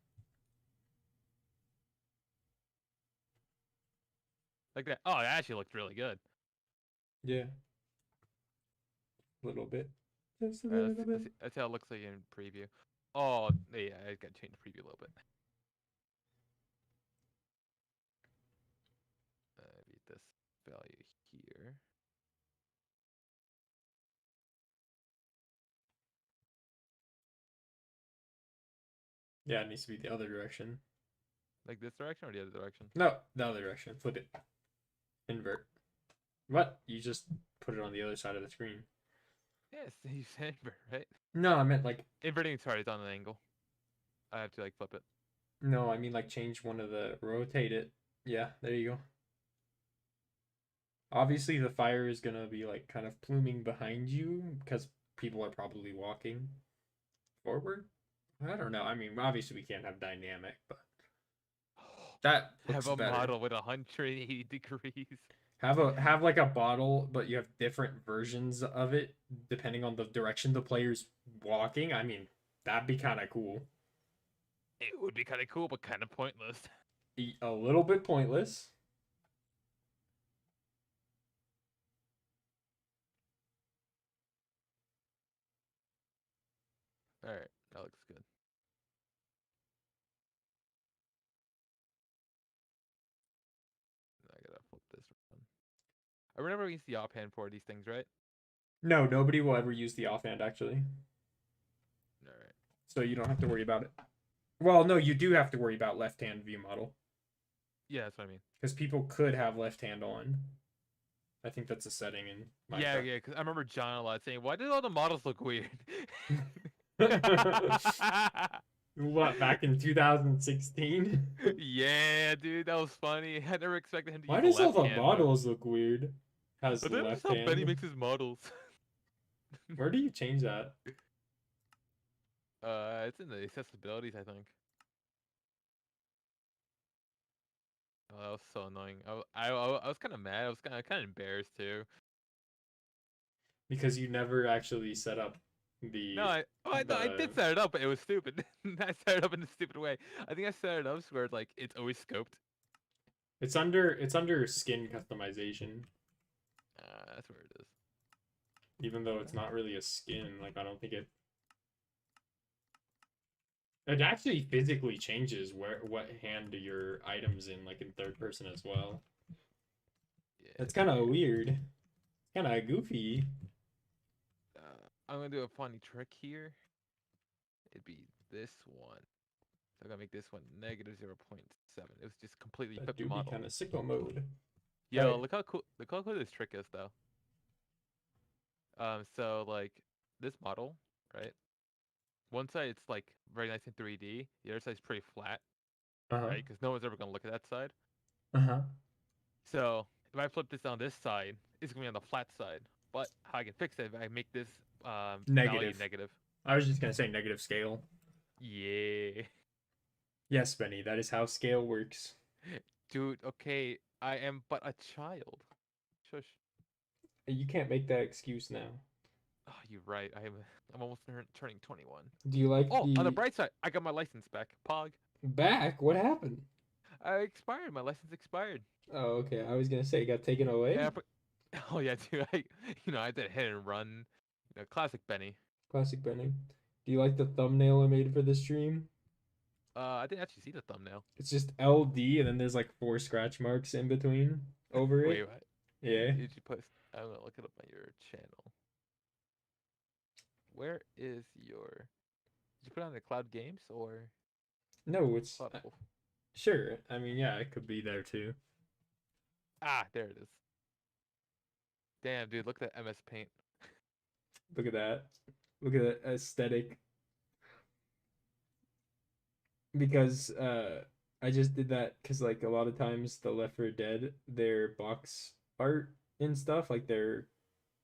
Like that? Oh, it actually looked really good. Yeah. A little bit. Just a All right, little bit. let's see how it looks like in preview. Oh, yeah, I got to change the preview a little bit. Maybe this value here. Yeah, it needs to be the other direction. Like this direction or the other direction? No, the other direction. Flip it. Invert. What? You just put it on the other side of the screen. Yes, you said invert, right? No, I meant like. Inverting, sorry, it's on an angle. I have to like flip it. No, I mean like change one of the. Rotate it. Yeah, there you go. Obviously, the fire is gonna be like kind of pluming behind you because people are probably walking forward. I don't know. I mean, obviously we can't have dynamic, but that Have looks a better. model with 180 degrees. Have like a bottle, but you have different versions of it depending on the direction the player's walking. I mean, that'd be kind of cool. It would be kind of cool, but kind of pointless. A little bit pointless. All right, that looks good. I gotta flip this around. I remember we used the offhand for these things, right? No, nobody will ever use the offhand actually, All right. so you don't have to worry about it. Well, no, you do have to worry about left-hand view model Yeah, that's what I mean. because people could have left hand on. I think that's a setting in Yeah, Minecraft. yeah, because I remember John a lot saying, "Why did all the models look weird?" What, back in 2016? Yeah, dude, that was funny. I never expected him to Why use the does all left the hand, but models look weird? Has but that's just left how Benny hand. makes his models. Where do you change that? It's in the accessibilities, I think. Oh, that was so annoying. I was kind of mad. I was kind of embarrassed too. Because you never actually set up No, the I the did set it up, but it was stupid. I set it up in a stupid way. I think I set it up where like it's always scoped. it's under skin customization. That's where it is. Even though it's not really a skin, like I don't think it actually physically changes where what hand your items in, like in third person as well. Yeah, That's it's kind of weird. weird. Kind of goofy. I'm gonna do a funny trick here. It'd be this one. So I'm gonna make this one negative 0.7. It was just completely That flipped the do be model. kind of sicko mode. All Yo, right. look how cool this trick is though. So like this model, right? One side it's like very nice in 3D. The other side's pretty flat, Uh-huh. right? Because no one's ever gonna look at that side. Uh-huh. So if I flip this on this side, it's gonna be on the flat side. But how I can fix it if I make this value Negative. negative. I was just gonna say negative scale. Yeah. Yes, Benny, that is how scale works. Dude, okay, I am but a child. Shush. You can't make that excuse now. Oh, you're right. I'm almost turning 21. Do you like Oh, on the the bright side, I got my license back. Pog. back? What happened? I expired. My license expired. Oh, okay. I was gonna say it got taken Yeah. away. Oh yeah, dude. I did hit and run. Classic Benny. Classic Benny. Do you like the thumbnail I made for the stream? I didn't actually see the thumbnail. It's just LD and then there's like 4 scratch marks in between over Wait, it. what? Yeah. Did you post? I'm gonna look it up on your channel. Where is your? Did you put it on the Cloud Games or No, it's Cloud Wolf? sure. I mean, yeah, it could be there too. Ah, there it is. Damn, dude, look at that MS Paint. Look at that. Look at that aesthetic. Because I just did that because like a lot of times the Left 4 Dead, their box art and stuff, like their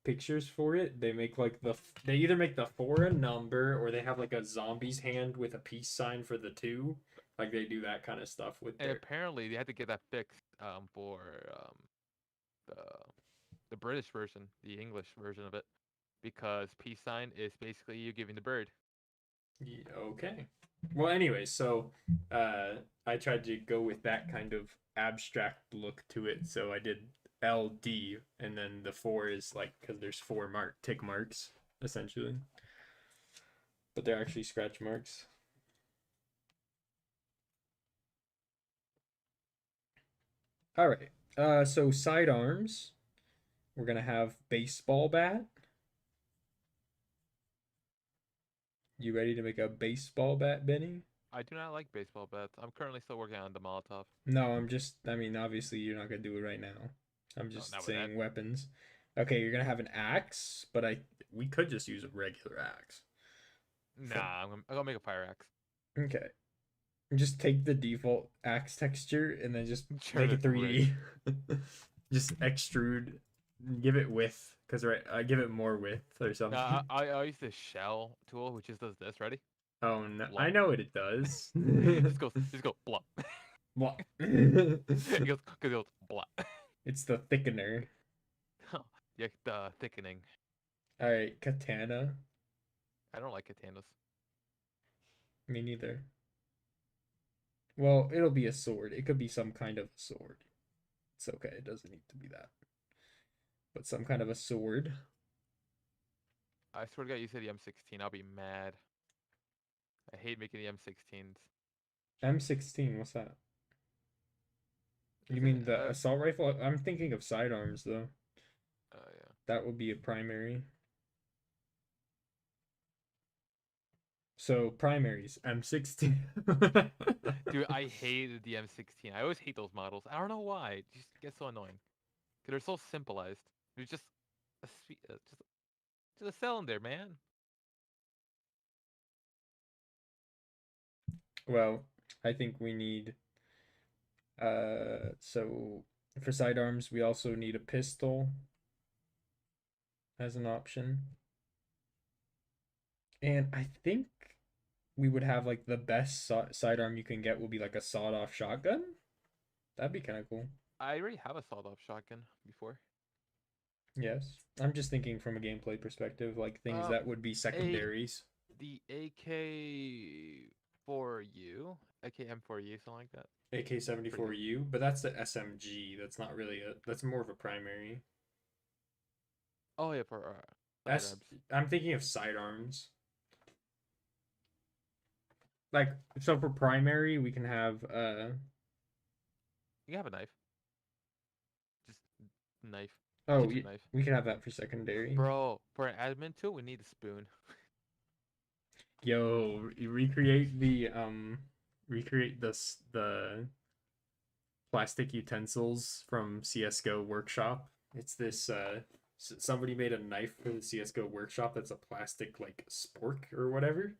pictures for it, they make like they either make the 4 a number or they have like a zombie's hand with a peace sign for the 2. Like they do that kind of stuff with And their. apparently they had to get that fixed for the the British version, the English version of it, because peace sign is basically you giving the bird. Yeah, okay. Well, anyway, so I tried to go with that kind of abstract look to it. So I did LD, and then the 4 is like because there's 4 tick marks essentially. But they're actually scratch marks. All right. So sidearms, we're gonna have baseball bat. You ready to make a baseball bat, Benny? I do not like baseball bats. I'm currently still working on the Molotov. No, I mean, obviously you're not gonna do it right now. I'm No, just not with that. saying weapons. Okay, you're gonna have an axe, but we could just use a regular axe. Nah, I'm gonna make a fire axe. Okay. Just take the default axe texture and then just Turn make it it red. 3D. Just extrude, give it width, because right, I give it more width or something. I use this shell tool, which just does this. Ready? Oh no, Blump. I know what it does. Just go blump. What? It goes blump. It's the thickener. Yeah, the thickening. All right, katana. I don't like katanas. Me neither. Well, it'll be a sword. It could be some kind of sword. It's okay. It doesn't need to be that. But some kind of a sword. I swear to God, you said the M16. I'll be mad. I hate making the M16s. M16, what's that? You Isn't mean the assault rifle? I'm thinking of sidearms though. yeah. That would be a primary. So primaries, M16. Dude, I hated the M16. I always hate those models. I don't know why. It just gets so annoying. Cause they're so simplified. They're just just a cylinder, man. Well, I think we need so for sidearms we also need a pistol as an option. And I think we would have like the best sidearm you can get will be like a sawed-off shotgun. That'd be kind of cool. I already have a sawed-off shotgun before. Yes. I'm just thinking from a gameplay perspective, like things Um, that would be a secondaries. the AK-4U, AK-M4U, something like that. Pretty good. AK-74U, but that's the SMG. That's not really that's more of a primary. Oh yeah, for That's sidearms. I'm thinking of sidearms. Like so for primary, we can have You can have a knife. Just knife. oh, Keeps your knife. we can have that for secondary. Bro, for an admin tool, we need a spoon. Yo, you recreate the plastic utensils from CS:GO Workshop. It's this somebody made a knife for the CS:GO Workshop that's a plastic like spork or whatever,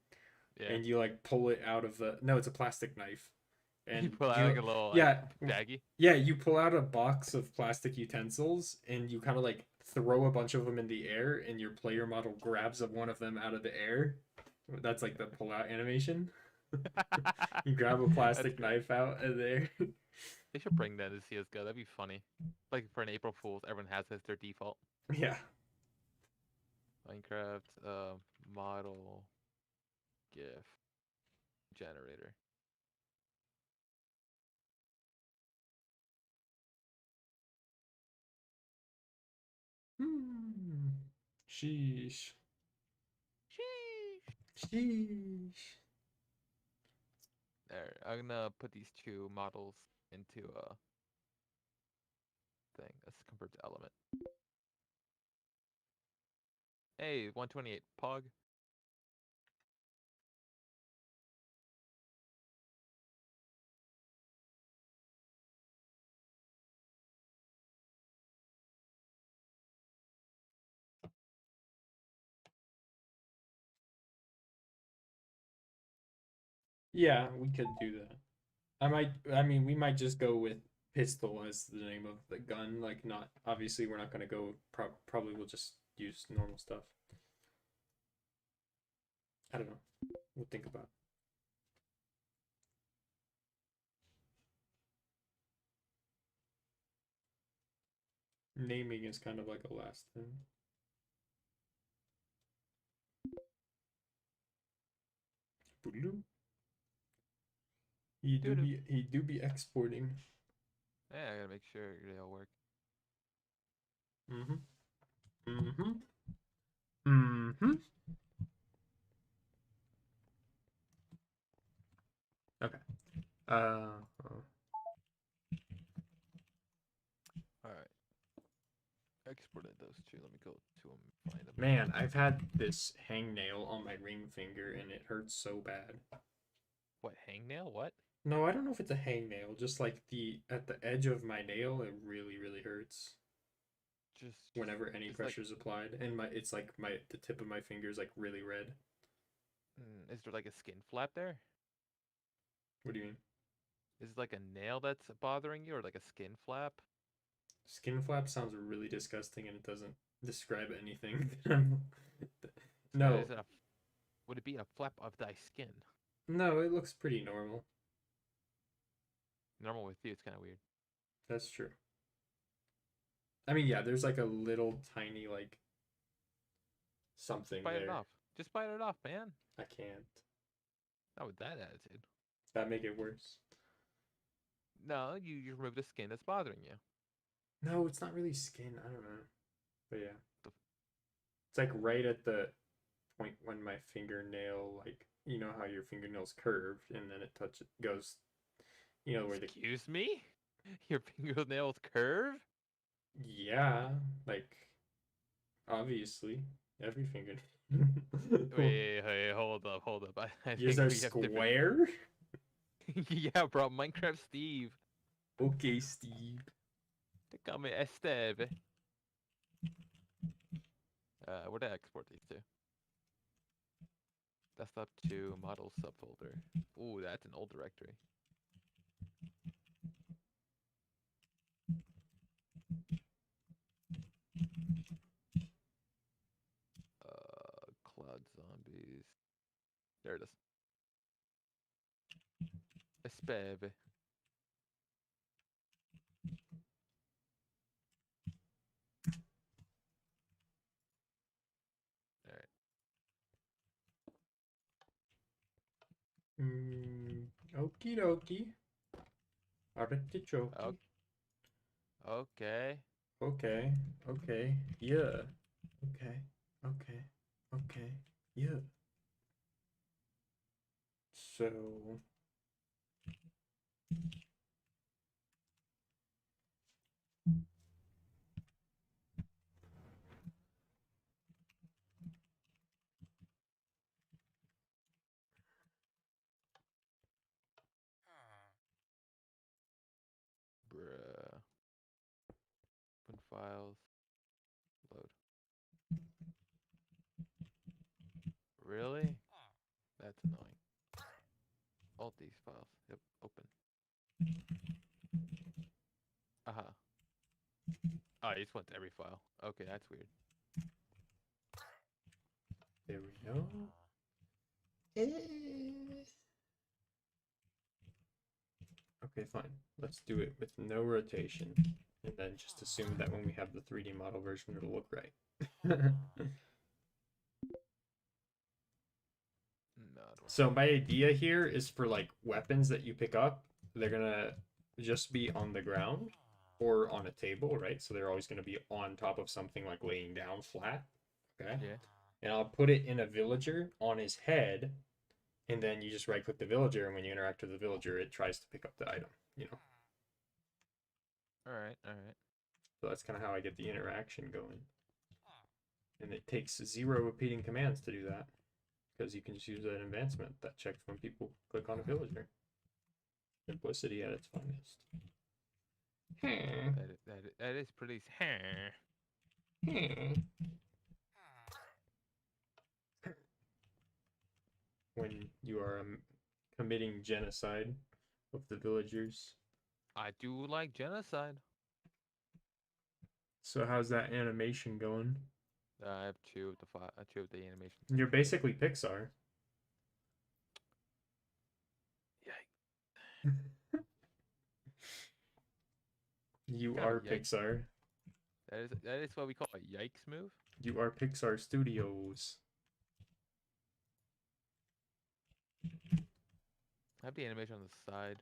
Yeah. and you like pull it out of the no, it's a plastic knife, You and pull out you like a little like yeah baggie. yeah you pull out a box of plastic utensils and you kind of like throw a bunch of them in the air, and your player model grabs one of them out of the air. That's like the pull out animation. You grab a That's plastic great. knife out of there. They should bring that to CS:GO. That'd be funny. Like for an April Fool's, everyone has this their default. Yeah. Minecraft model GIF generator. Hmm. Sheesh. Sheesh. Sheesh. There, I'm gonna put these two models into a thing. Let's convert to element. Hey, 128 Pog. Yeah, we could do that. I mean, we might just go with pistol as the name of the gun. Like, not, obviously, we're not going to go, probably we'll just use normal stuff. I don't know. We'll think about it. Naming is kind of like a last thing. He do be exporting. Yeah, I gotta make sure they all work. Mm-hmm. Mm-hmm. Mm-hmm. Okay. Oh, All right. Exported those two. Let me go to them and find them. man, I've had this hangnail on my ring finger and it hurts so bad. What, hangnail? What? No, I don't know if it's a hangnail. Just like the at the edge of my nail, it really, really hurts whenever any Just like, pressure is applied, and my it's like my the tip of my finger is like really red. is there like a skin flap there? What do you mean? Is it like a nail that's bothering you, or like a skin flap? Skin flap sounds really disgusting, and it doesn't describe anything. No, Is it a? Would it be a flap of thy skin? no, it looks pretty normal. Normal with you, it's kind of weird. That's true. I mean, yeah, there's like a little tiny like Just something bite it there. off. Just bite it off, man. I can't. Not with that attitude. That make it worse. No, you remove the skin that's bothering you. No, it's not really skin. I don't know. But yeah. The It's like right at the point when my fingernail, like, you know how your fingernail's curved and then it touches, goes, where the, Excuse me? Your fingernails curve? yeah, like, obviously, every fingernail. Wait, hold up. I Yours think are we have different. square? Yeah, bro, Minecraft Steve. Okay, Steve. They call me Esteve. Where did I export these to? Desktop to model subfolder. Ooh, that's an old directory. Cloud zombies. There it is. Espeve. Alright. Okie dokie. Artichoke. Okay. Okay, okay, yeah. Okay, okay, okay, yeah. So, Bruh. Open files. Load. Really? That's annoying. Alt these files. Yep. Open. Aha. Oh, you just went to every file. Okay, that's weird. there we go. Okay, fine. Let's do it with no rotation. And then just assume that when we have the 3D model version, it'll look right. No, So my idea here is for like weapons that you pick up, they're gonna just be on the ground or on a table, right? So they're always gonna be on top of something like laying down flat. Okay. yeah. And I'll put it in a villager on his head, and then you just right click the villager, and when you interact with the villager, it tries to pick up the item. Alright, alright. So that's kind of how I get the interaction going. And it takes 0 repeating commands to do that, because you can just use an advancement that checks when people click on a villager. Simplicity at its finest. That is pretty. When you are committing genocide of the villagers. I do like genocide. So how's that animation going? I have two of the animation. You're basically Pixar. Yikes. You Kind of are a yikes. Pixar. That is what we call a yikes move. You are Pixar Studios. I have the animation on the side.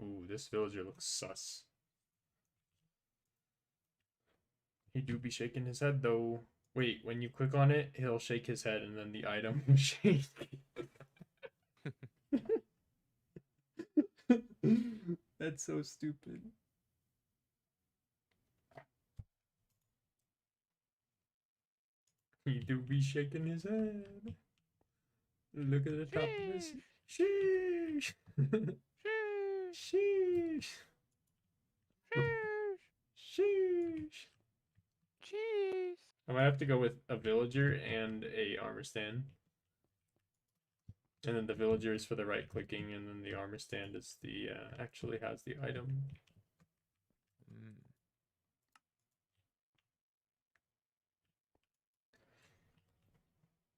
Ooh, this villager looks sus. He do be shaking his head though. Wait, when you click on it, he'll shake his head and then the item will shake. That's so stupid. He do be shaking his head. Look at the top of his. Sheesh. Sheesh. Sheesh. Sheesh. Sheesh. Cheese. I might have to go with a villager and a armor stand. And then the villager is for the right clicking, and then the armor stand is the actually has the item.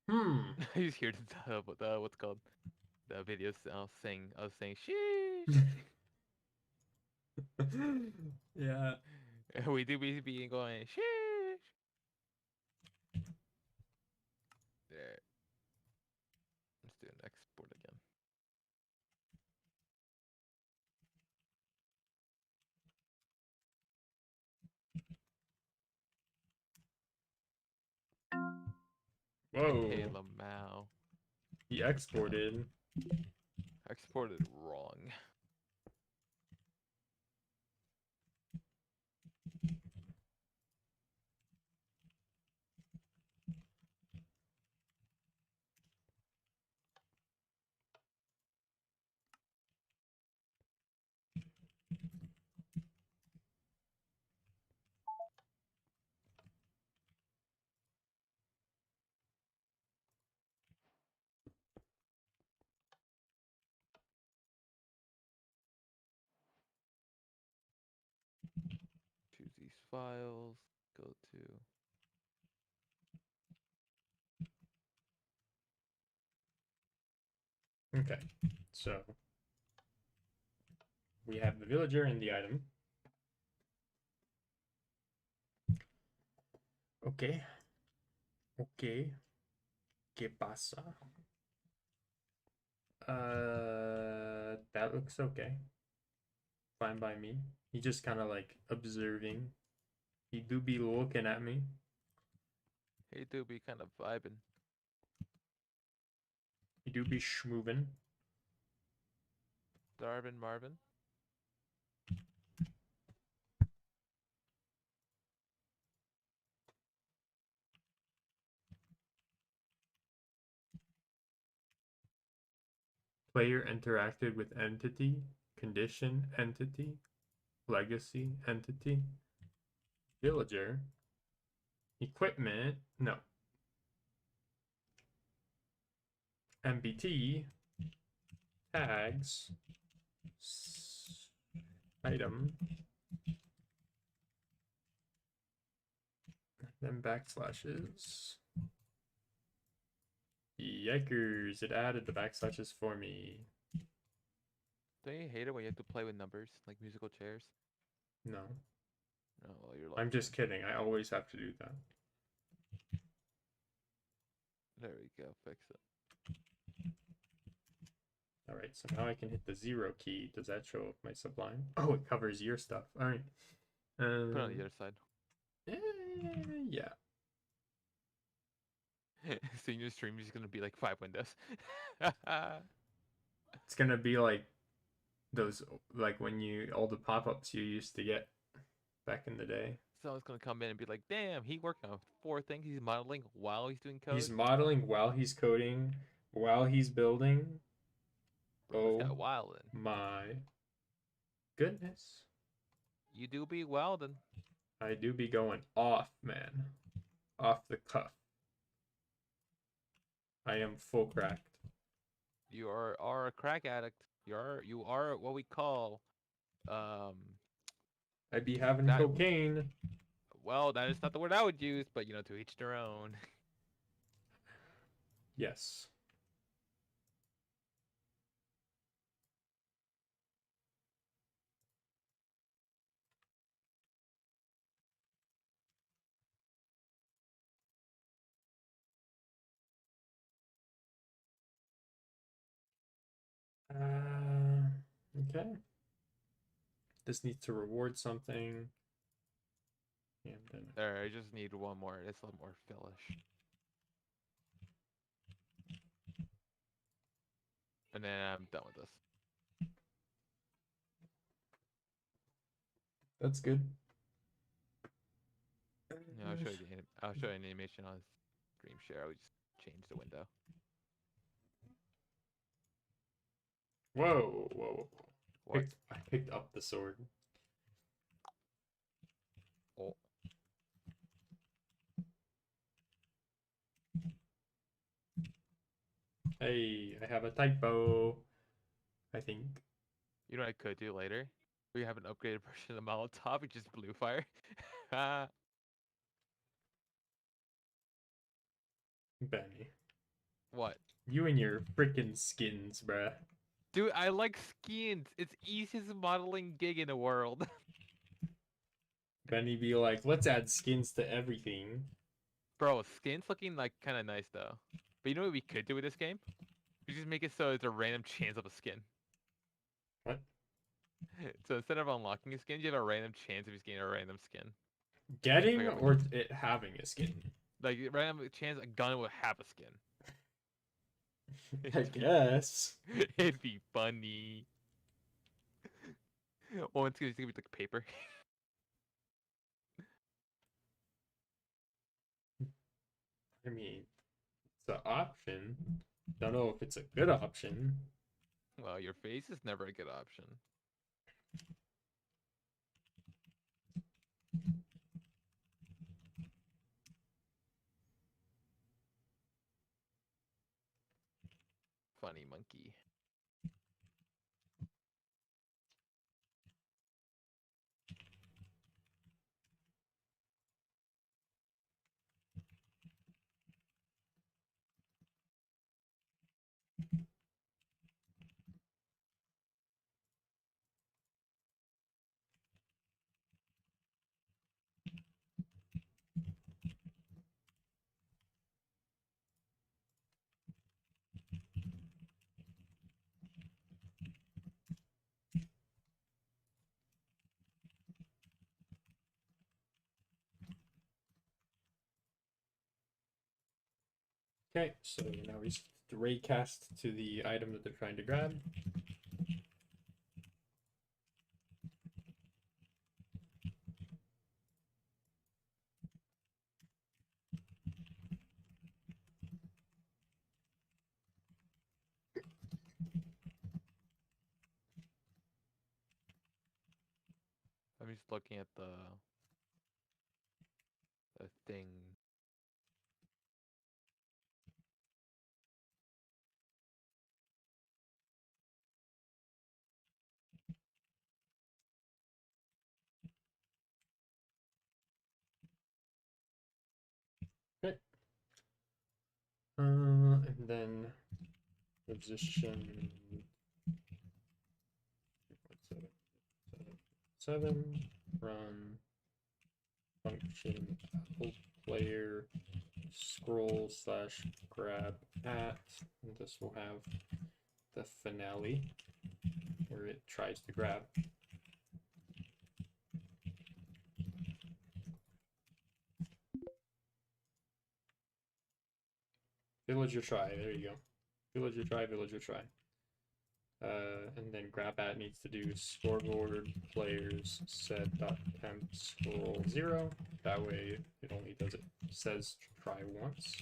Hmm. I just hear the what's called the videos saying sheesh. Yeah. We do be going sheesh. There. Let's do an export again. Whoa. Hey Lamau. He exported. Exported wrong. Choose these files. Go to Okay. So we have the villager and the item. Okay. Okay. ¿Qué pasa? That looks okay. Fine by me. He just kind of like observing. He do be looking at me. Hey do be kind of vibing. He do be schmoving. Darvin Marvin. Player interacted with entity, condition, entity, legacy, entity, villager, equipment, no. MBT, tags, item, then backslashes. Yikers, it added the backslashes for me. Don't you hate it when you have to play with numbers like musical chairs? No. Oh well, you're I'm lucky. just kidding. I always have to do that. There we go. Fix it. Alright, so now I can hit the 0 key. Does that show up my sublime? Oh, it covers your stuff. Alright. Put it on the other side. Yeah. Seeing your stream is gonna be like 5 windows. It's gonna be like those, like when you, all the pop-ups you used to get back in the day. Someone's gonna come in and be like, "Damn, he working on 4 things. He's modeling while he's doing code." He's modeling while he's coding, while he's building. Bro, this guy Oh wildin'. my goodness. You do be wildin'. I do be going off, man. Off the cuff. I am full cracked. You are a crack addict. You are what we call I be having that. cocaine. Well, that is not the word I would use, but to each their own. Yes. Okay. This needs to reward something. Yeah, I'm done. There, I just need one more. It's a little more fillish. And then I'm done with this. That's good. Yeah, I'll show you I'll show you an animation on Stream Share. I would just change the window. Whoa, whoa. What? I picked up the sword. Oh, Hey, I have a typo. I think. you know what I could do later? We have an upgraded version of Molotov, which is blue fire. Benny. What? You and your freaking skins, bruh. Dude, I like skins. It's easiest modeling gig in the world. Benny be like, let's add skins to everything. Bro, skins looking like kind of nice though. But you know what we could do with this game? We just make it so it's a random chance of a skin. What? So instead of unlocking a skin, you have a random chance of just getting a random skin. Getting Like, or it having a skin? like random chance a gun will have a skin. I guess. It'd be funny. Oh, it's gonna be like paper. I mean, it's an option. Don't know if it's a good option. Well, your face is never a good option. Funny monkey. Okay, so now we just raycast to the item that they're trying to grab. I'm just looking at the thing. Okay. And then position 7, run function player scroll / grab at, and this will have the finale where it tries to grab. Villager try, there you go. Villager try, villager try. And then grab at needs to do scoreboard players set.temp scroll 0. That way it only does it says try once.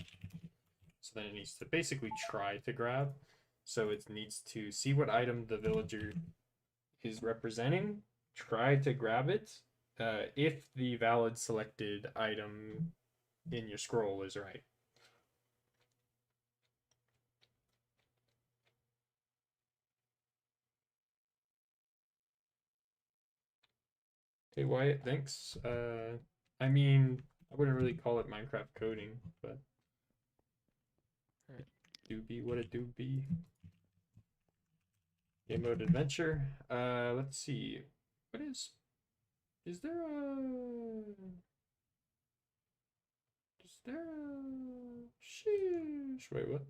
So then it needs to basically try to grab. So it needs to see what item the villager is representing, try to grab it. If the valid selected item in your scroll is right. Okay, Wyatt, thanks. I mean, I wouldn't really call it Minecraft coding, but Alright. do be what it do be. Game mode adventure. Let's see. What is there sheesh? Wait, what?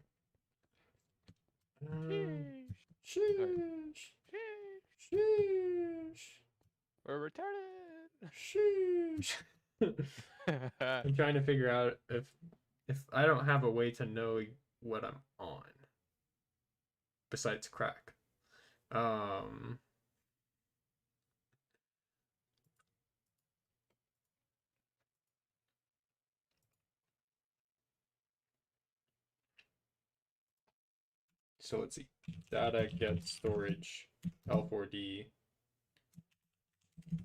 Sheesh. Sheesh. Sheesh. Sheesh. We're retarded. Sheesh. I'm trying to figure out if I don't have a way to know what I'm on besides crack. Um, so let's see. Data get storage L4D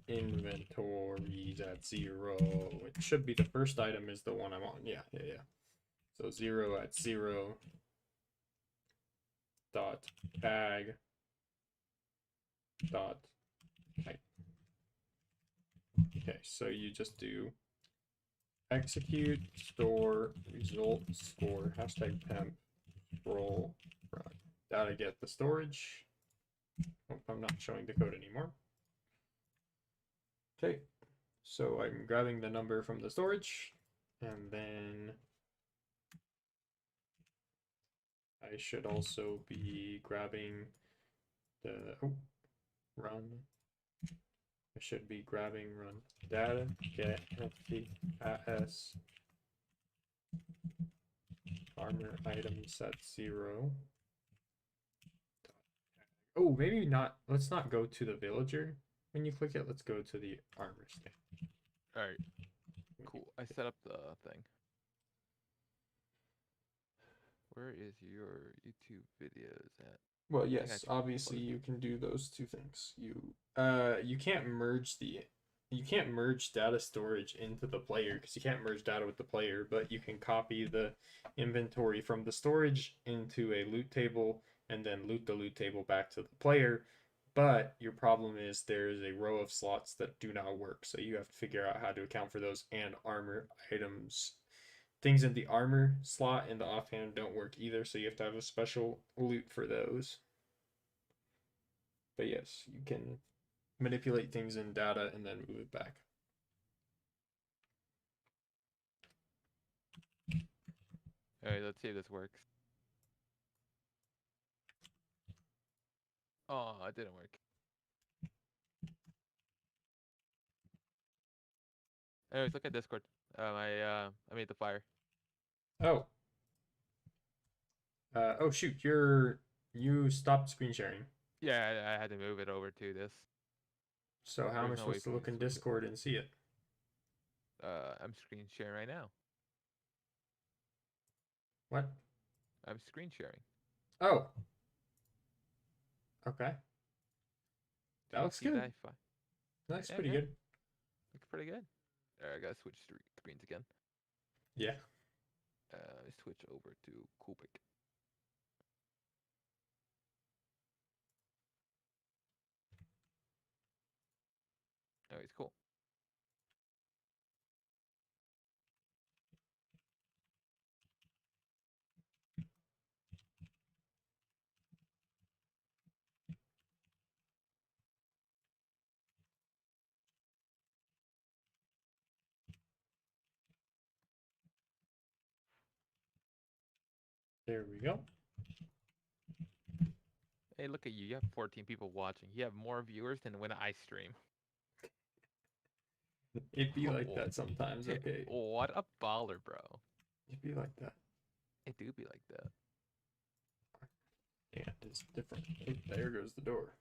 inventories at 0. It should be the first item is the one I'm on. Yeah. So 0 at 0 dot tag dot type. Okay, so you just do execute store result score hashtag temp scroll run data get the storage. Nope, I'm not showing the code anymore. Okay, so I'm grabbing the number from the storage, and then I should also be grabbing the run. I should be grabbing run data get empty as armor item set 0. Oh, maybe not. Let's not go to the villager when you click it. Let's go to the armor scan. All right. Cool. I set up the thing. Where is your YouTube videos at? Well, yes, obviously you can do those two things. You can't merge data storage into the player because you can't merge data with the player, but you can copy the inventory from the storage into a loot table and then loot the loot table back to the player. But your problem is there's a row of slots that do not work, so you have to figure out how to account for those, and armor items. Things in the armor slot and the offhand don't work either, so you have to have a special loot for those. But yes, you can manipulate things in data and then move it back. All right, let's see if this works. Oh, it didn't work. Anyways, look at Discord. I made the fire. Oh. Oh shoot, you stopped screen sharing. Yeah, I had to move it over to this. So how am I There's no way supposed to for me look to in switch it. Discord and see it? I'm screen sharing right now. What? I'm screen sharing. Oh. Okay. Do That you looks see good. that? That looks Yeah, pretty yeah. good. Looks pretty good. Alright, I gotta switch screens again. Yeah. Switch over to Kubik. Oh, it's cool. There we go. Hey, look at you. You have 14 people watching. You have more viewers than when I stream. It'd be like that sometimes, okay. What a baller, bro. It'd be like that. It do be like that. Yeah, it's different. Oh, there goes the door.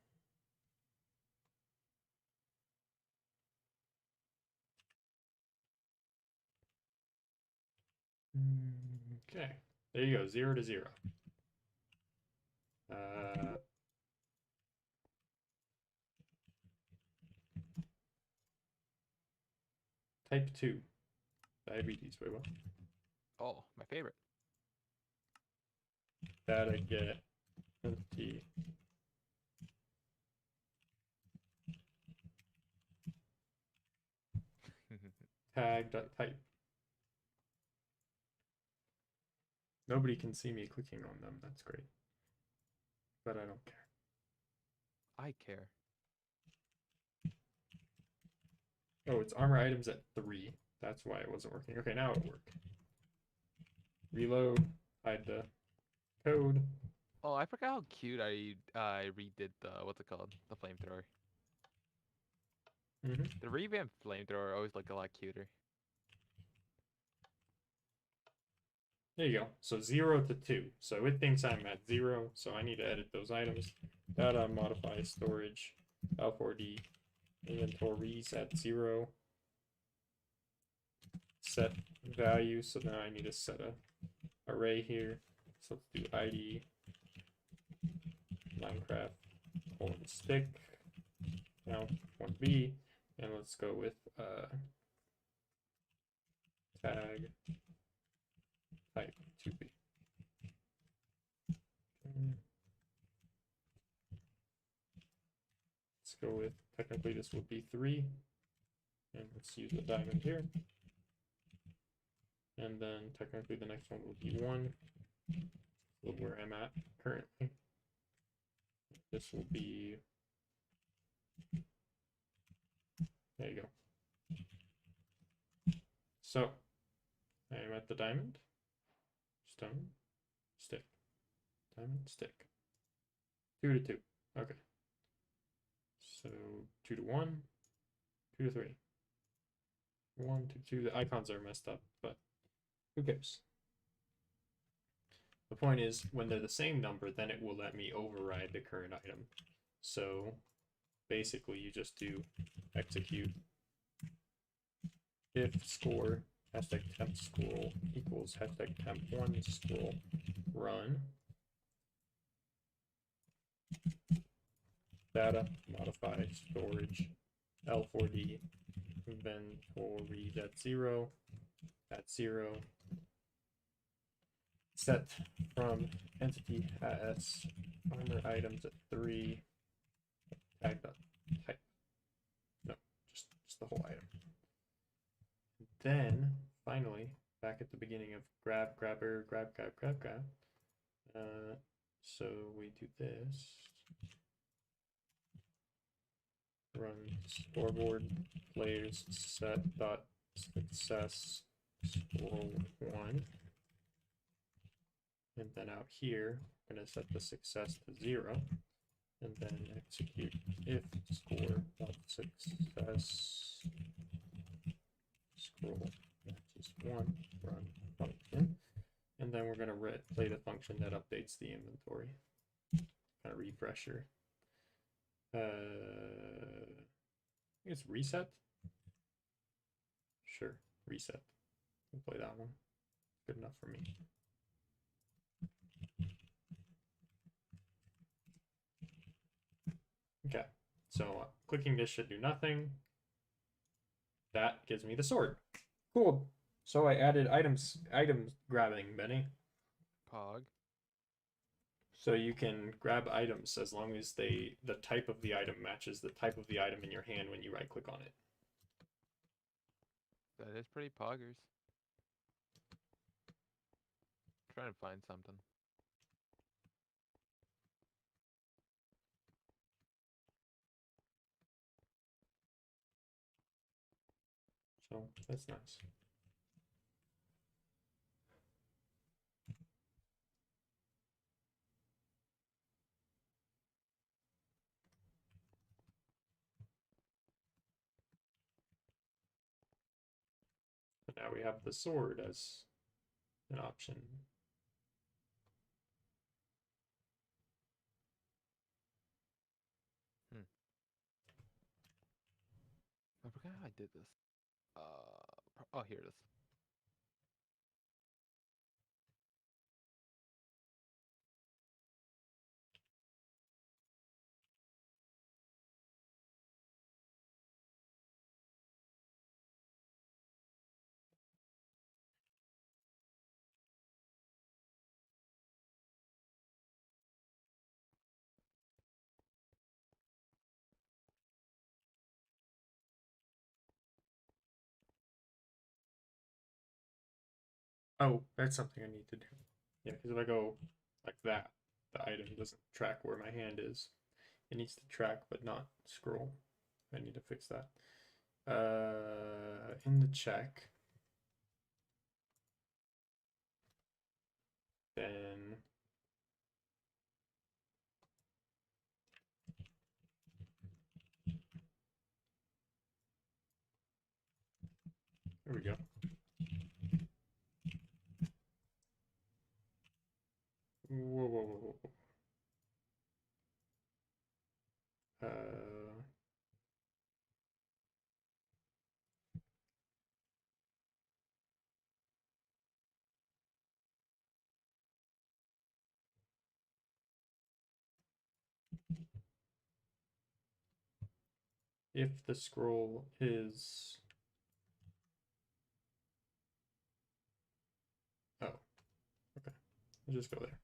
Okay. There you go, 0 to 0. Type 2. Diabetes, wait, what? Oh, my favorite. Data get empty. Tag.type. Nobody can see me clicking on them. That's great. But I don't care. I care. Oh, it's armor items at 3. That's why it wasn't working. Okay, now it worked. Reload. Hide the code. Oh, I forgot how cute I redid the what's it called? The flamethrower. Mm-hmm. The revamped flamethrower always looked a lot cuter. There you go. So 0 to 2. So it thinks I'm at 0, so I need to edit those items. Data modify storage L4D inventories at 0. Set value. So now I need to set a array here. So let's do ID Minecraft stick. Now 1B, and let's go with tag type 2B. Let's go with, technically this would be 3, and let's use the diamond here. And then technically the next one would be 1, where I'm at currently. This will be, there you go. So I am at the diamond, stone, stick, diamond, stick. 2 to 2. Okay. So 2 to 1, 2 to 3. 1 to 2. The icons are messed up, but who cares? The point is, when they're the same number, then it will let me override the current item. So basically, you just do execute if score hashtag temp scroll equals hashtag temp1 scroll run data modify storage L4D inventory at 0 set from entity as armor items at 3 tag dot type. No, just the whole item. Then finally, back at the beginning of grab. So we do this. Run scoreboard players set dot success scroll 1. And then out here, I'm going to set the success to 0. And then execute if score dot success scroll matches 1 run function. And then we're going to play the function that updates the inventory. Kind of refresher. I think it's reset. Sure, reset. We'll play that one. Good enough for me. Okay, so clicking this should do nothing. That gives me the sword. Cool. So I added item grabbing, Benny. Pog. So you can grab items as long as the type of the item matches the type of the item in your hand when you right click on it. That is pretty poggers. Trying to find something. So that's nice. But now we have the sword as an option. I forgot how I did this. Oh, here it is. Oh, that's something I need to do. Yeah, because if I go like that, the item doesn't track where my hand is. It needs to track but not scroll. I need to fix that. In the check, then there we go. whoa, whoa, whoa, whoa. If the scroll is, oh, okay, I'll just go there.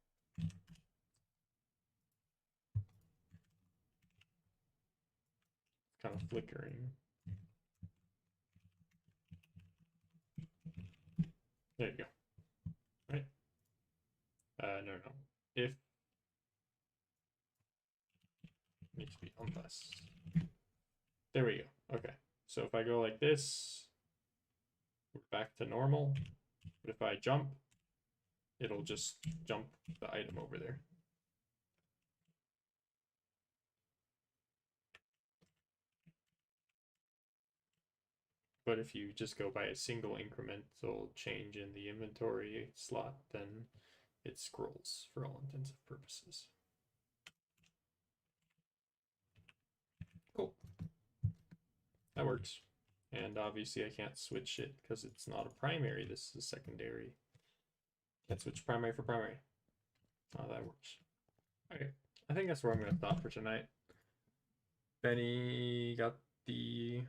Kind of flickering. There you go. Right? No. If needs to be unless. There we go. Okay. So if I go like this, we're back to normal. But if I jump, it'll just jump the item over there. But if you just go by a single incremental change in the inventory slot, then it scrolls for all intents and purposes. Cool. That works. And obviously I can't switch it because it's not a primary. This is a secondary. Can't switch primary for primary. Oh, that works. Okay. I think that's where I'm going to stop for tonight. Benny got the